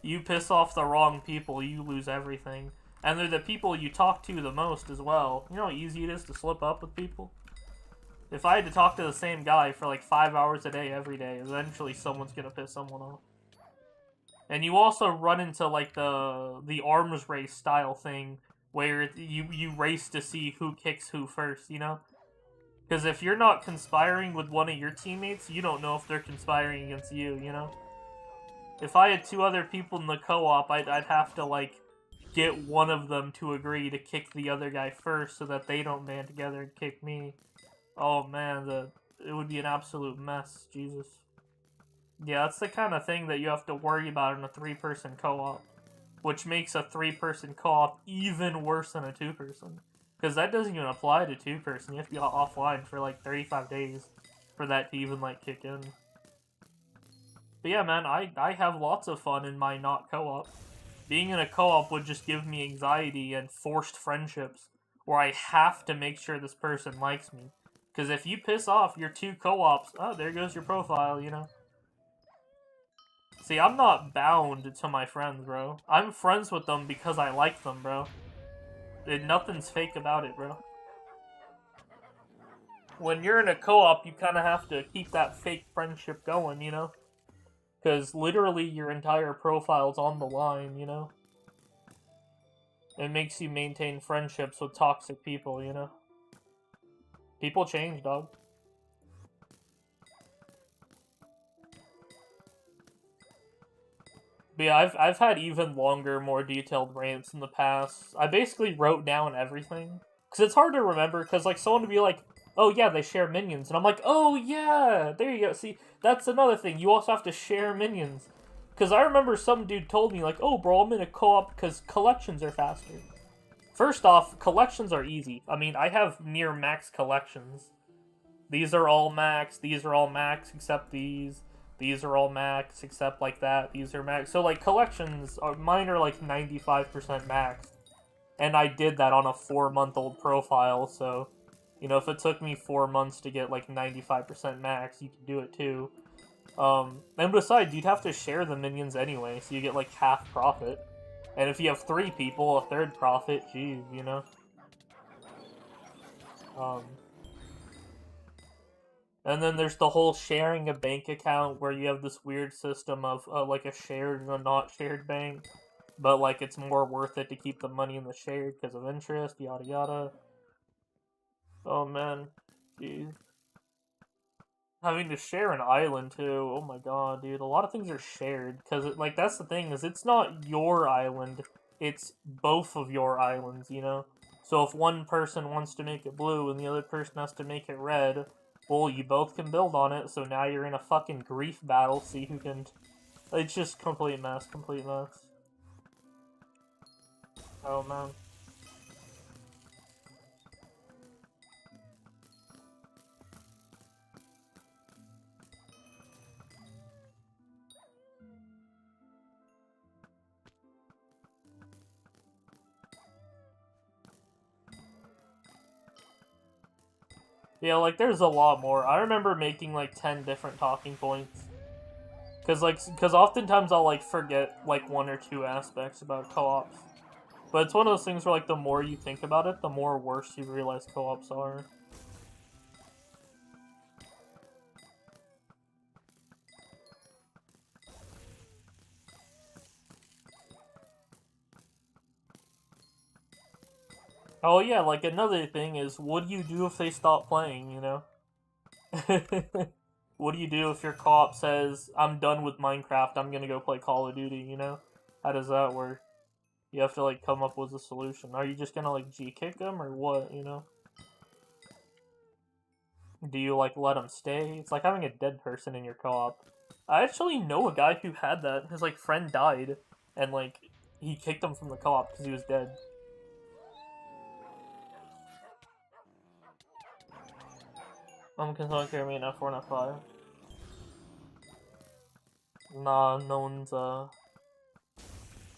You piss off the wrong people, you lose everything. And they're the people you talk to the most as well. You know how easy it is to slip up with people? If I had to talk to the same guy for like 5 hours a day every day, eventually someone's gonna piss someone off. And you also run into like the arms race style thing where you race to see who kicks who first, you know? Because if you're not conspiring with one of your teammates, you don't know if they're conspiring against you, you know? If I had 2 other people in the co-op, I'd have to like get one of them to agree to kick the other guy first so that they don't band together and kick me. Oh man, it would be an absolute mess, Jesus. Yeah, that's the kind of thing that you have to worry about in a 3-person co-op. Which makes a 3-person co-op even worse than a 2-person. Because that doesn't even apply to 2-person. You have to be offline for like 35 days for that to even like kick in. But yeah, man, I have lots of fun in my not co-op. Being in a co-op would just give me anxiety and forced friendships where I have to make sure this person likes me. Because if you piss off your 2 co-ops, oh, there goes your profile, you know? See, I'm not bound to my friends, bro. I'm friends with them because I like them, bro. Nothing's fake about it, bro. When you're in a co-op, you kind of have to keep that fake friendship going, you know? Because literally your entire profile's on the line, you know? It makes you maintain friendships with toxic people, you know? People change, dog. But yeah, I've had even longer, more detailed rants in the past. I basically wrote down everything. Because it's hard to remember, because like someone would be like, oh yeah, they share minions. And I'm like, oh yeah, there you go. See, that's another thing. You also have to share minions. Because I remember some dude told me like, oh bro, I'm in a co-op because collections are faster. First off, collections are easy. I mean, I have near max collections. These are all max, these are all max except these. These are all max except like that. These are max. So like collections, mine are like 95% max. And I did that on a 4-month-old profile, so, you know, if it took me 4 months to get like 95% max, you can do it too. And besides, you'd have to share the minions anyway, so you get like half profit. And if you have 3 people, a third profit, geez, you know? And then there's the whole sharing a bank account where you have this weird system of like a shared and a not shared bank. but like it's more worth it to keep the money in the shared because of interest, yada yada. Oh man, jeez. Having to share an island too. Oh my god, dude. A lot of things are shared because like that's the thing is it's not your island. It's both of your islands, you know. So if one person wants to make it blue and the other person has to make it red, well, you both can build on it. So now you're in a fucking grief battle. See who can. It's just complete mess. Complete mess. Oh man. Yeah, like, there's a lot more. I remember making, like, 10 different talking points. Because oftentimes I'll, like, forget, like, one or two aspects about co-ops. But it's one of those things where, like, the more you think about it, the more worse you realize co-ops are. Oh, yeah, like, another thing is, what do you do if they stop playing, you know? What do you do if your co-op says, I'm done with Minecraft, I'm gonna go play Call of Duty, you know? How does that work? You have to, like, come up with a solution. Are you just gonna, like, G-kick them, or what, you know? Do you, like, let them stay? It's like having a dead person in your co-op. I actually know a guy who had that. His, like, friend died, and, like, he kicked him from the co-op because he was dead. Can someone carry me in F4 and F5? Nah, no one's, I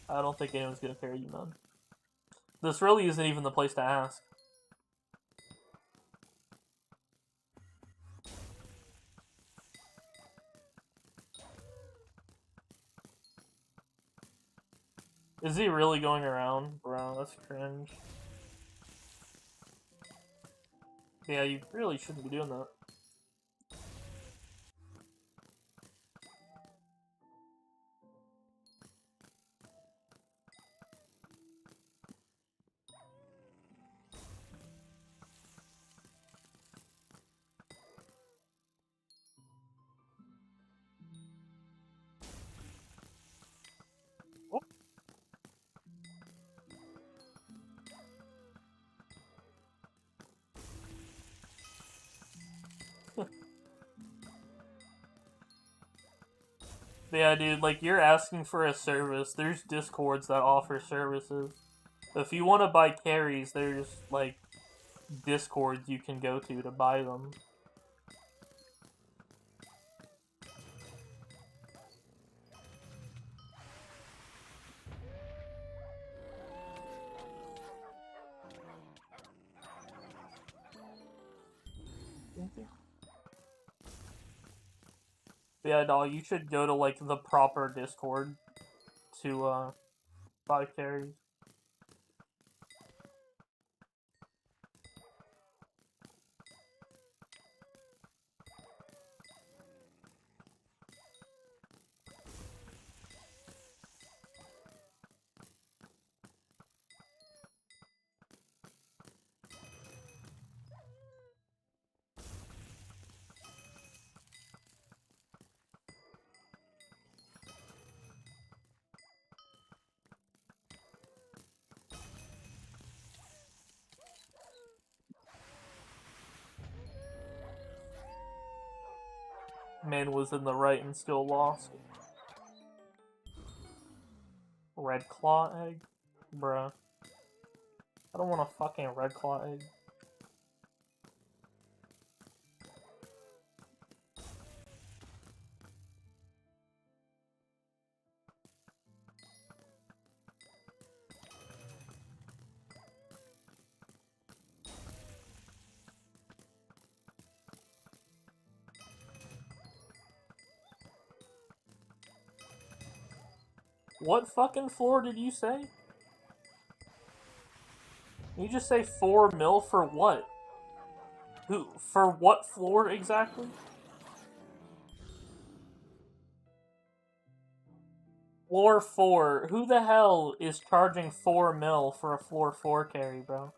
don't think anyone's gonna carry you, man. This really isn't even the place to ask. Is he really going around? Bro, that's cringe. Yeah, you really shouldn't be doing that. Yeah, dude, like, you're asking for a service. There's Discords that offer services. If you want to buy carries, there's, like, Discords you can go to buy them. Yeah, dog, you should go to, like, the proper Discord to, buy carries. Man was in the right and still lost. Red claw egg? Bruh. I don't want a fucking red claw egg. What fucking floor did you say? You just say 4 mil for what? Who? For what floor exactly? Floor 4. Who the hell is charging 4 mil for a floor 4 carry, bro?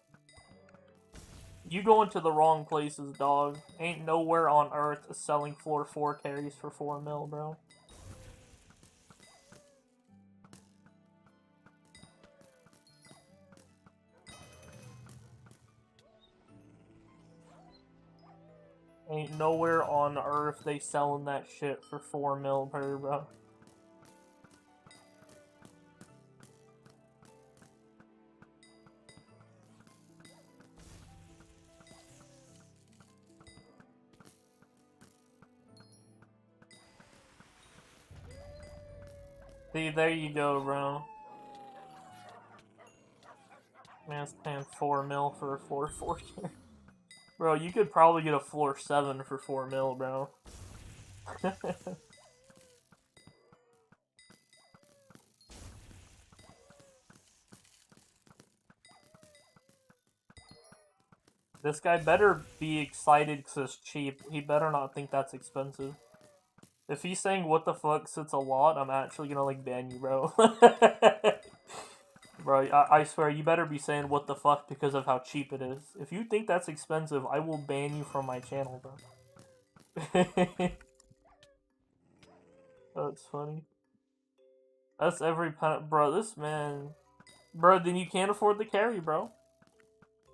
You going to the wrong places, dog. Ain't nowhere on earth selling floor 4 carries for 4 mil, bro. Ain't nowhere on earth they selling that shit for 4 mil per, bro. See, there you go, bro. Man's paying 4 mil for a floor 4 carry. Bro, you could probably get a floor 7 for 4 mil, bro. This guy better be excited because it's cheap. He better not think that's expensive. If he's saying what the fuck sits a lot, I'm actually gonna like ban you, bro. Bro, I swear, you better be saying what the fuck because of how cheap it is. If you think that's expensive, I will ban you from my channel, bro. That's funny. That's every bro, this man. Bro, then you can't afford the carry, bro.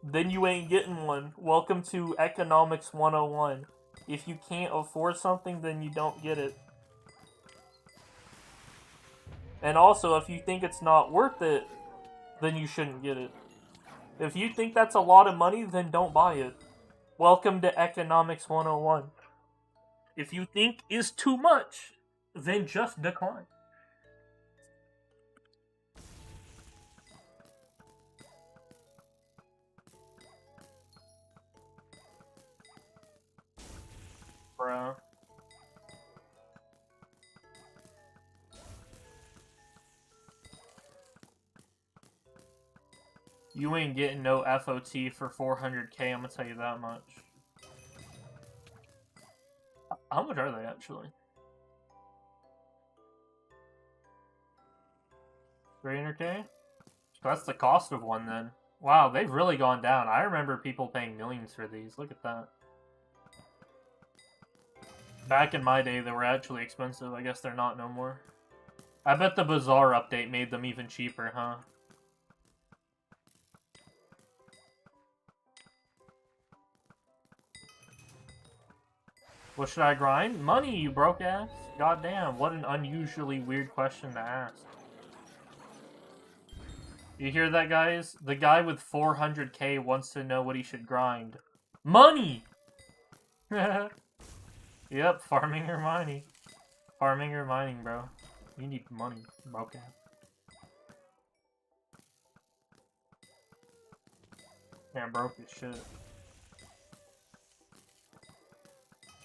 Then you ain't getting one. Welcome to Economics 101. If you can't afford something, then you don't get it. And also, if you think it's not worth it, then you shouldn't get it. If you think that's a lot of money, then don't buy it. Welcome to Economics 101. If you think is too much, then just decline. Bruh. You ain't getting no FOT for 400k, I'm gonna tell you that much. How much are they, actually? 300k? So that's the cost of one, then. Wow, they've really gone down. I remember people paying millions for these. Look at that. Back in my day, they were actually expensive. I guess they're not no more. I bet the Bazaar update made them even cheaper, huh? What should I grind? Money, you broke ass. Goddamn, what an unusually weird question to ask. You hear that, guys? The guy with 400k wants to know what he should grind. Money! Yep, farming or mining. Farming or mining, bro. You need money, broke ass. Man, broke as shit.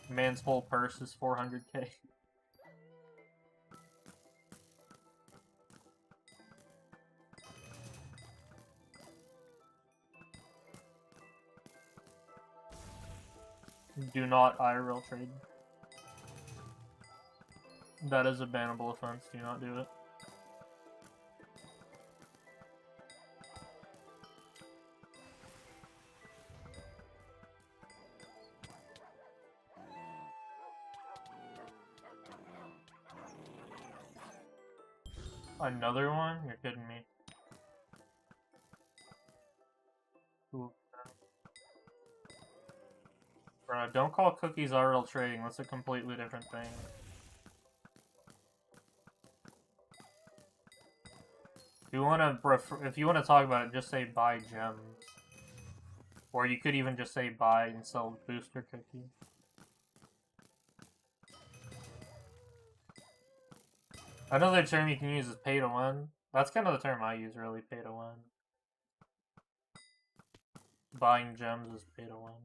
Man's whole purse is 400k. Do not IRL trade. That is a bannable offense. Do not do it. Another one? You're kidding me. Ooh. Bro, don't call cookies IRL trading. That's a completely different thing. If you wanna talk about it, just say buy gems. Or you could even just say buy and sell booster cookies. Another term you can use is pay to win. That's kind of the term I use, really, pay to win. Buying gems is pay to win.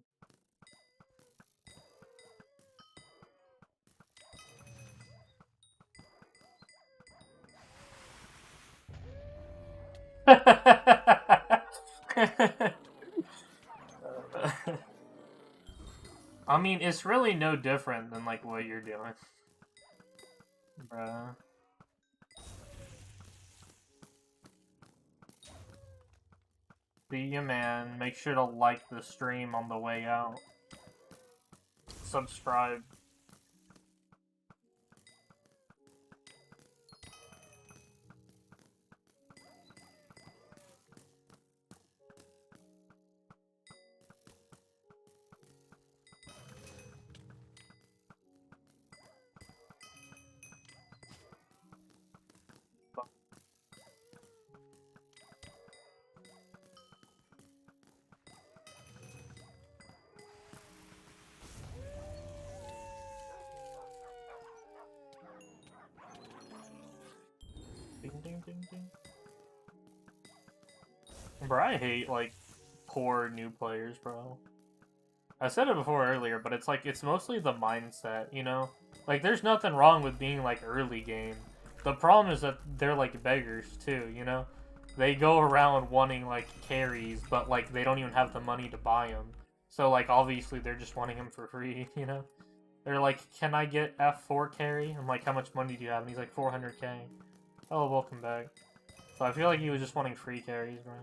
I mean, it's really no different than, like, what you're doing. Bruh. See you, man. Make sure to like the stream on the way out. Subscribe. Ding, ding, ding, ding. Bro, I hate, like, poor new players, bro. I said it before earlier, but it's like, it's mostly the mindset, you know? Like, there's nothing wrong with being, like, early game. The problem is that they're, like, beggars, too, you know? They go around wanting, like, carries, but, like, they don't even have the money to buy them. So, like, obviously they're just wanting them for free, you know? They're like, can I get F4 carry? I'm like, how much money do you have? And he's like, 400k. Oh, welcome back. So I feel like he was just wanting free carries, bro.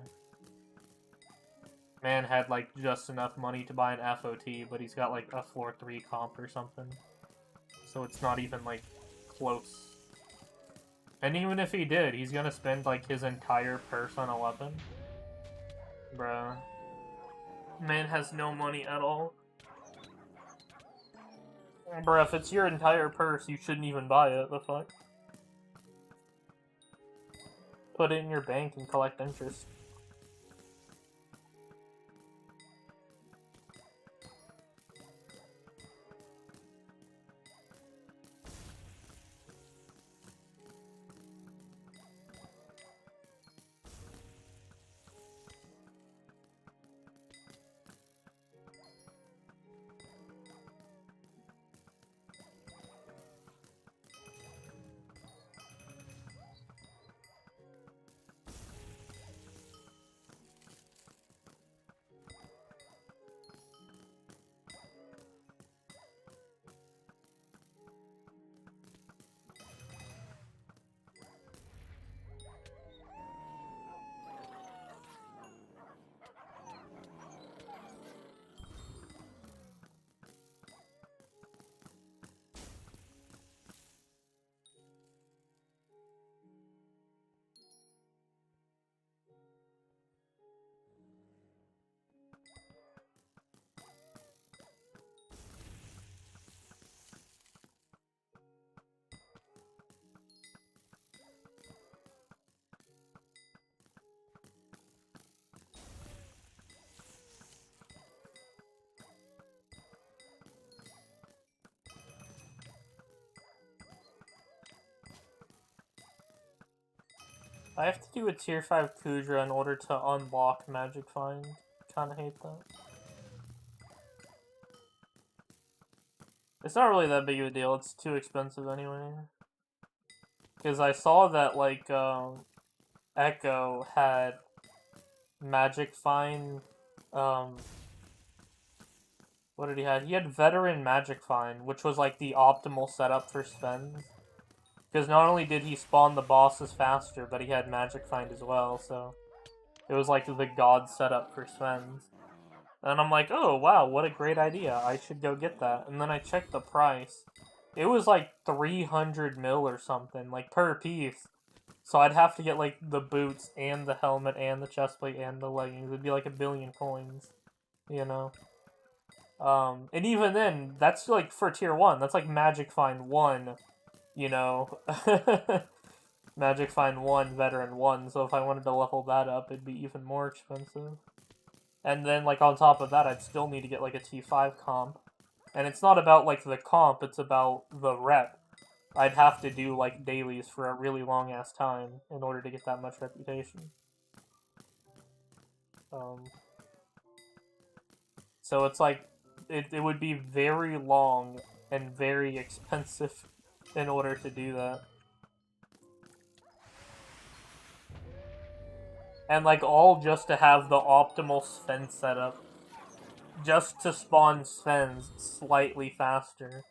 Man had, like, just enough money to buy an FOT, but he's got, like, a floor 3 comp or something. So it's not even, like, close. And even if he did, he's gonna spend, like, his entire purse on a weapon. Bruh. Man has no money at all. Bruh, if it's your entire purse, you shouldn't even buy it. The fuck? Put it in your bank and collect interest. I have to do a tier 5 Kudra in order to unlock Magic Find. Kinda hate that. It's not really that big of a deal, it's too expensive anyway. Because I saw that, like, Echo had Magic Find, what did he have? He had Veteran Magic Find, which was, like, the optimal setup for Sven's. Because not only did he spawn the bosses faster, but he had Magic Find as well, so it was like the god setup for Sven's. And I'm like, oh wow, what a great idea, I should go get that. And then I checked the price. It was like 300 mil or something, like per piece. So I'd have to get like the boots and the helmet and the chestplate and the leggings. It'd be like 1 billion coins, you know? And even then, that's like for tier 1, that's like Magic Find 1. You know, Magic Find 1, Veteran 1, so if I wanted to level that up, it'd be even more expensive. And then, like, on top of that, I'd still need to get, like, a T5 comp. And it's not about, like, the comp, it's about the rep. I'd have to do, like, dailies for a really long-ass time in order to get that much reputation. So it's, like, it would be very long and very expensive in order to do that. And, like, all just to have the optimal Sven setup. Just to spawn Svens slightly faster.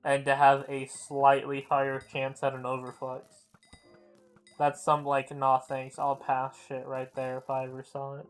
And to have a slightly higher chance at an overflux. That's some, like, nah thanks, I'll pass shit right there if I ever saw it.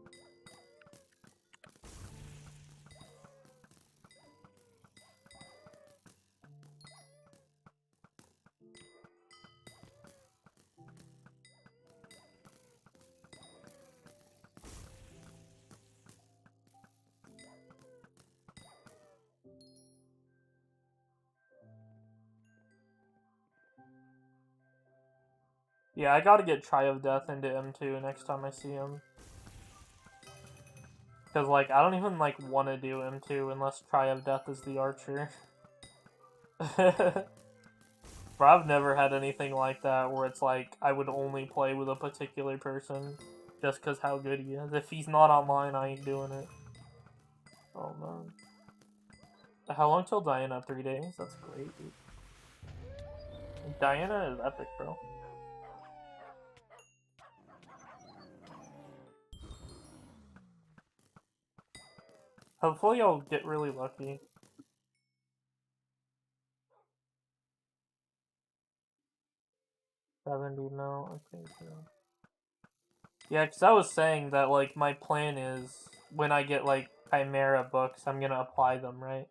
Yeah, I gotta get Try of Death into M2 next time I see him. Because, like, I don't even, like, want to do M2 unless Try of Death is the archer. But I've never had anything like that where it's like, I would only play with a particular person just because how good he is. If he's not online, I ain't doing it. Oh, man. How long till Diana? 3 days? That's great, dude. Diana is epic, bro. Hopefully I'll get really lucky. 70 mil, okay, cool. Yeah, because I was saying that, like, my plan is, when I get, like, Chimera books, I'm gonna apply them, right?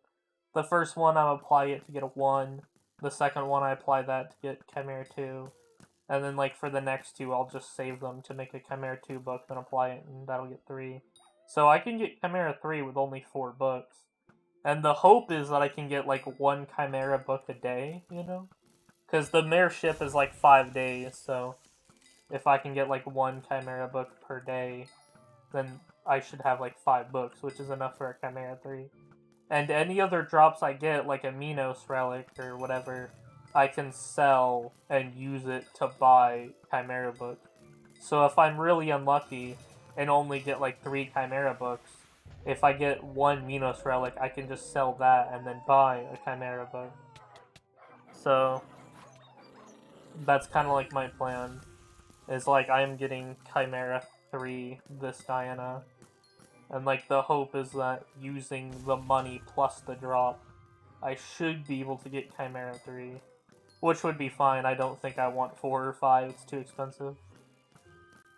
The first one, I'll apply it to get a 1. The second one, I apply that to get Chimera 2. And then, like, for the next 2, I'll just save them to make a Chimera 2 book, then apply it, and that'll get 3. So I can get Chimera 3 with only 4 books. And the hope is that I can get, like, 1 Chimera book a day, you know? Because the mayorship is, like, 5 days, so if I can get, like, 1 Chimera book per day, then I should have, like, 5 books, which is enough for a Chimera 3. And any other drops I get, like a Minos relic or whatever, I can sell and use it to buy Chimera books. So if I'm really unlucky and only get like 3 Chimera books, if I get 1 Minos relic, I can just sell that and then buy a Chimera book. So that's kind of like my plan. Is like I am getting Chimera 3 this Diana. And like the hope is that using the money plus the drop, I should be able to get Chimera 3. Which would be fine. I don't think I want 4 or 5. It's too expensive.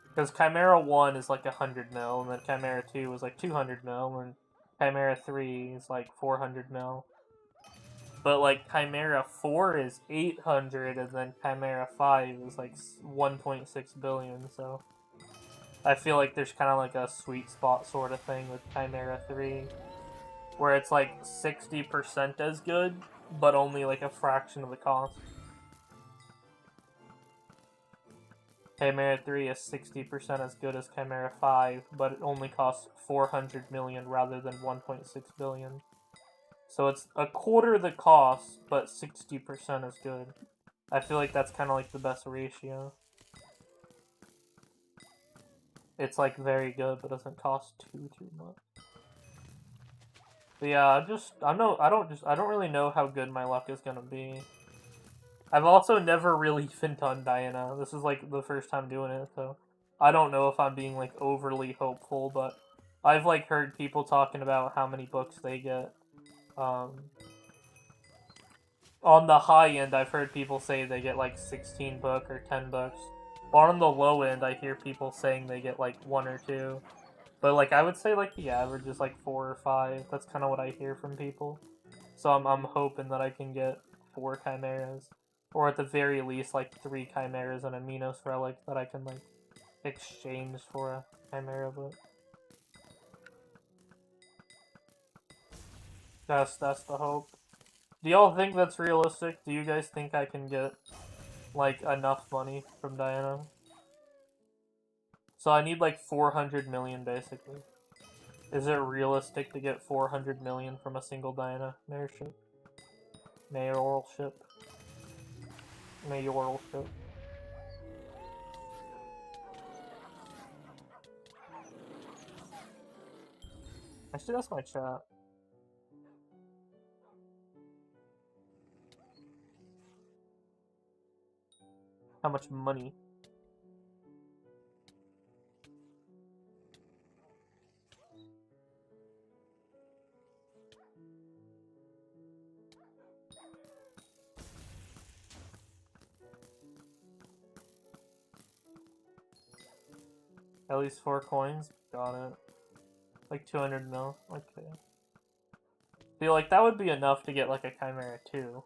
Because Chimera 1 is like 100 mil, and then Chimera 2 is like 200 mil, and Chimera 3 is like 400 mil. But like Chimera 4 is 800, and then Chimera 5 is like 1.6 billion, so I feel like there's kind of like a sweet spot sort of thing with Chimera 3, where it's like 60% as good, but only like a fraction of the cost. Chimera 3 is 60% as good as Chimera 5, but it only costs 400 million rather than 1.6 billion. So it's a quarter the cost, but 60% as good. I feel like that's kind of like the best ratio. It's like very good, but doesn't cost too much. But yeah, I don't really know how good my luck is gonna be. I've also never really even done Diana. This is like the first time doing it, so I don't know if I'm being like overly hopeful, but I've like heard people talking about how many books they get. On the high end, I've heard people say they get like 16 book or 10 books. Or on the low end, I hear people saying they get like 1 or 2. But like I would say like the average is like 4 or 5. That's kind of what I hear from people. So I'm hoping that I can get 4 chimeras, or at the very least like 3 chimeras and a Minos relic that I can like exchange for a chimera book. That's the hope. Do y'all think that's realistic? Do you guys think I can get like enough money from Diana? So I need like 400 million basically. Is it realistic to get 400 million from a single Diana mayorship? Mayoralship. Mayoralship. Actually, that's my chat. How much money? At least 4 coins? Got it. Like 200 mil? Okay. Feel like that would be enough to get like a Chimera 2.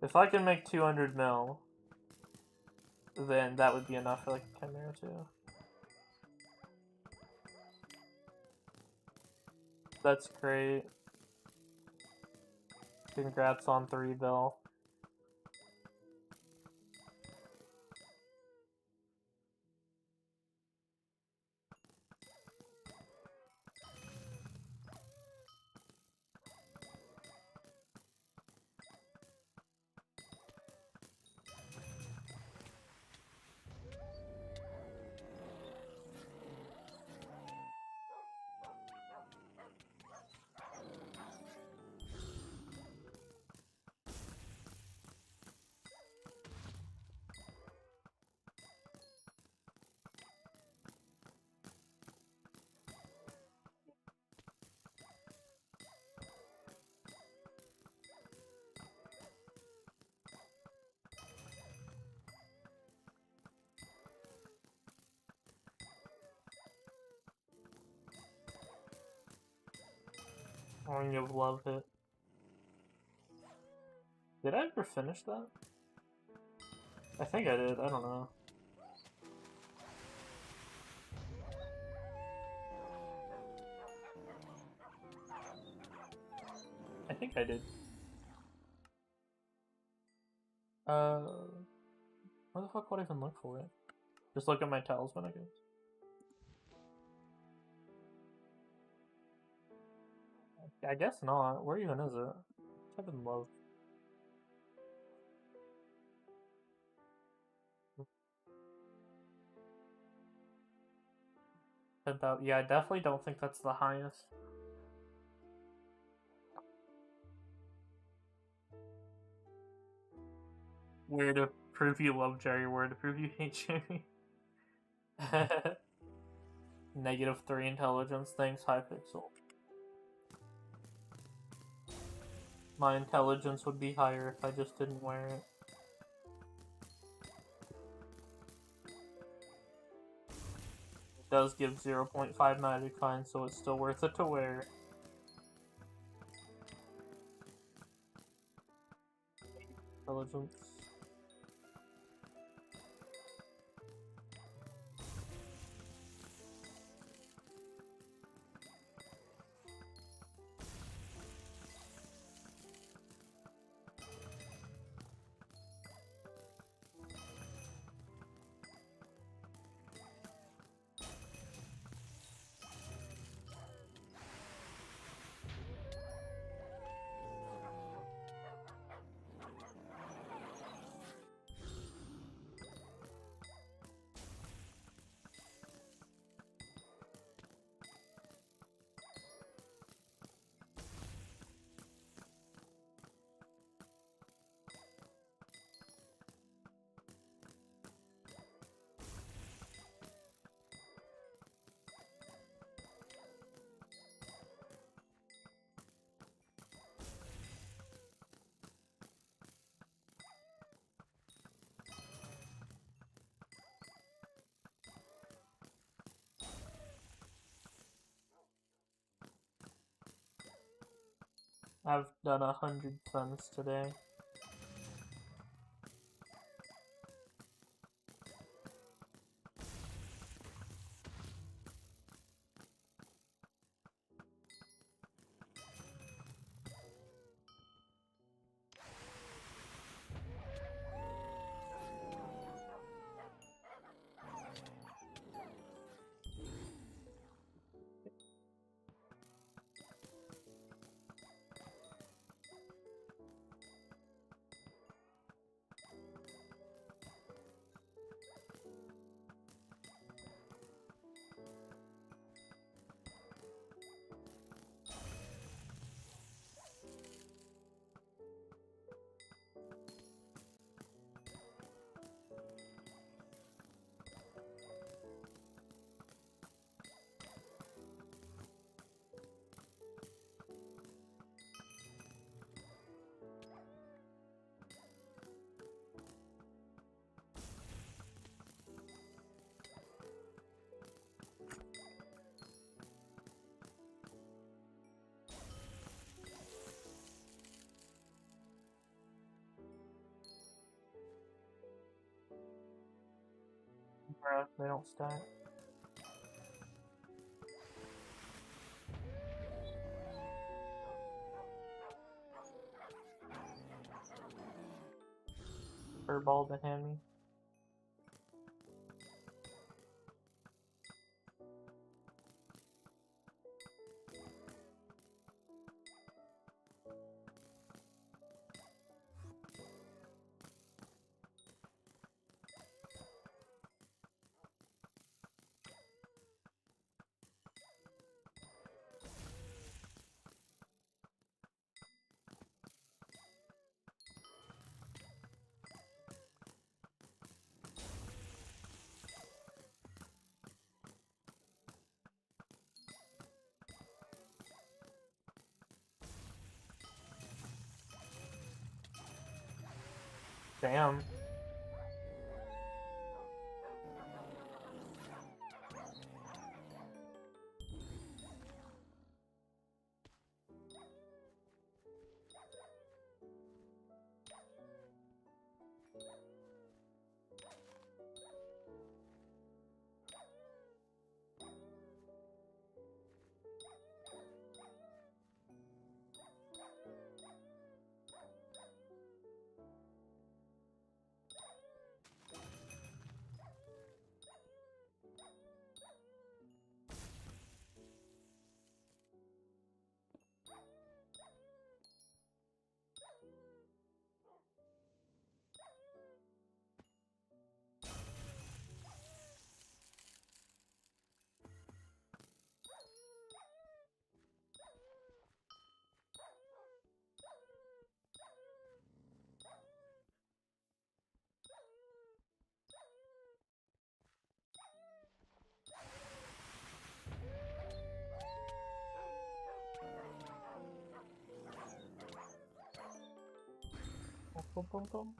If I can make 200 mil, then that would be enough for like a Chimera 2. That's great. Congrats on 3 bill. Ring of Love hit. Did I ever finish that? I think I did, I don't know. I think I did. Where the fuck would I even look for it? Just look at my talisman, I guess. I guess not. Where even is it? Type in love. Yeah, I definitely don't think that's the highest. Where to prove you love Jerry, where to prove you hate Jerry. -3 intelligence, thanks Hypixel. My intelligence would be higher if I just didn't wear it. It does give 0.5 magic fine, so it's still worth it to wear. Intelligence. I've done 100 suns today. Bruh, they don't stack. Furball to hand me. Damn. Boom, boom, boom.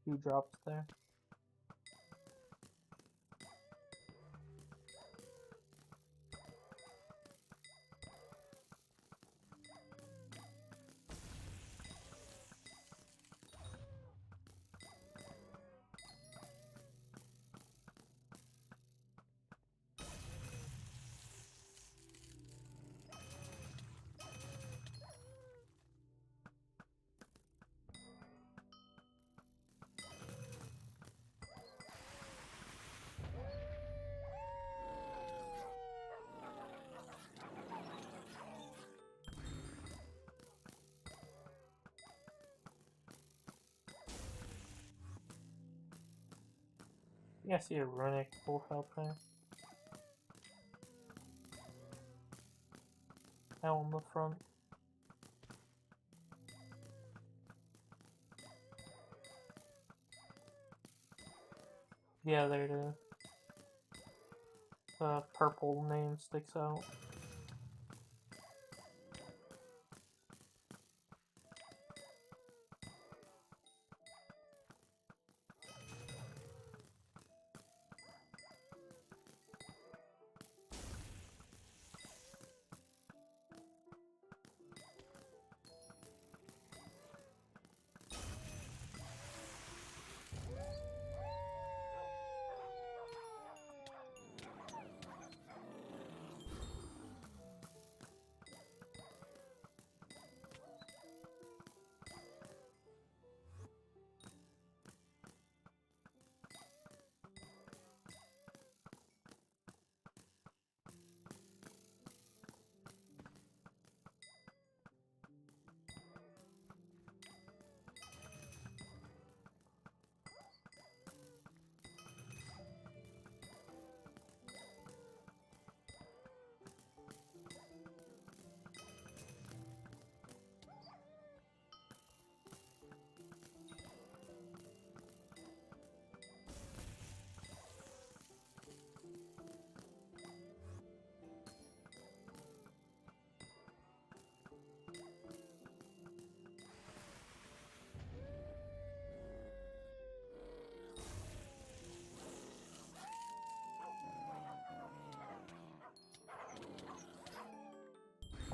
Few drops there. Yeah, I see a runic full health there. Out on the front. Yeah, there it is. The purple name sticks out.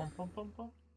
Pum, pum, pum, pum.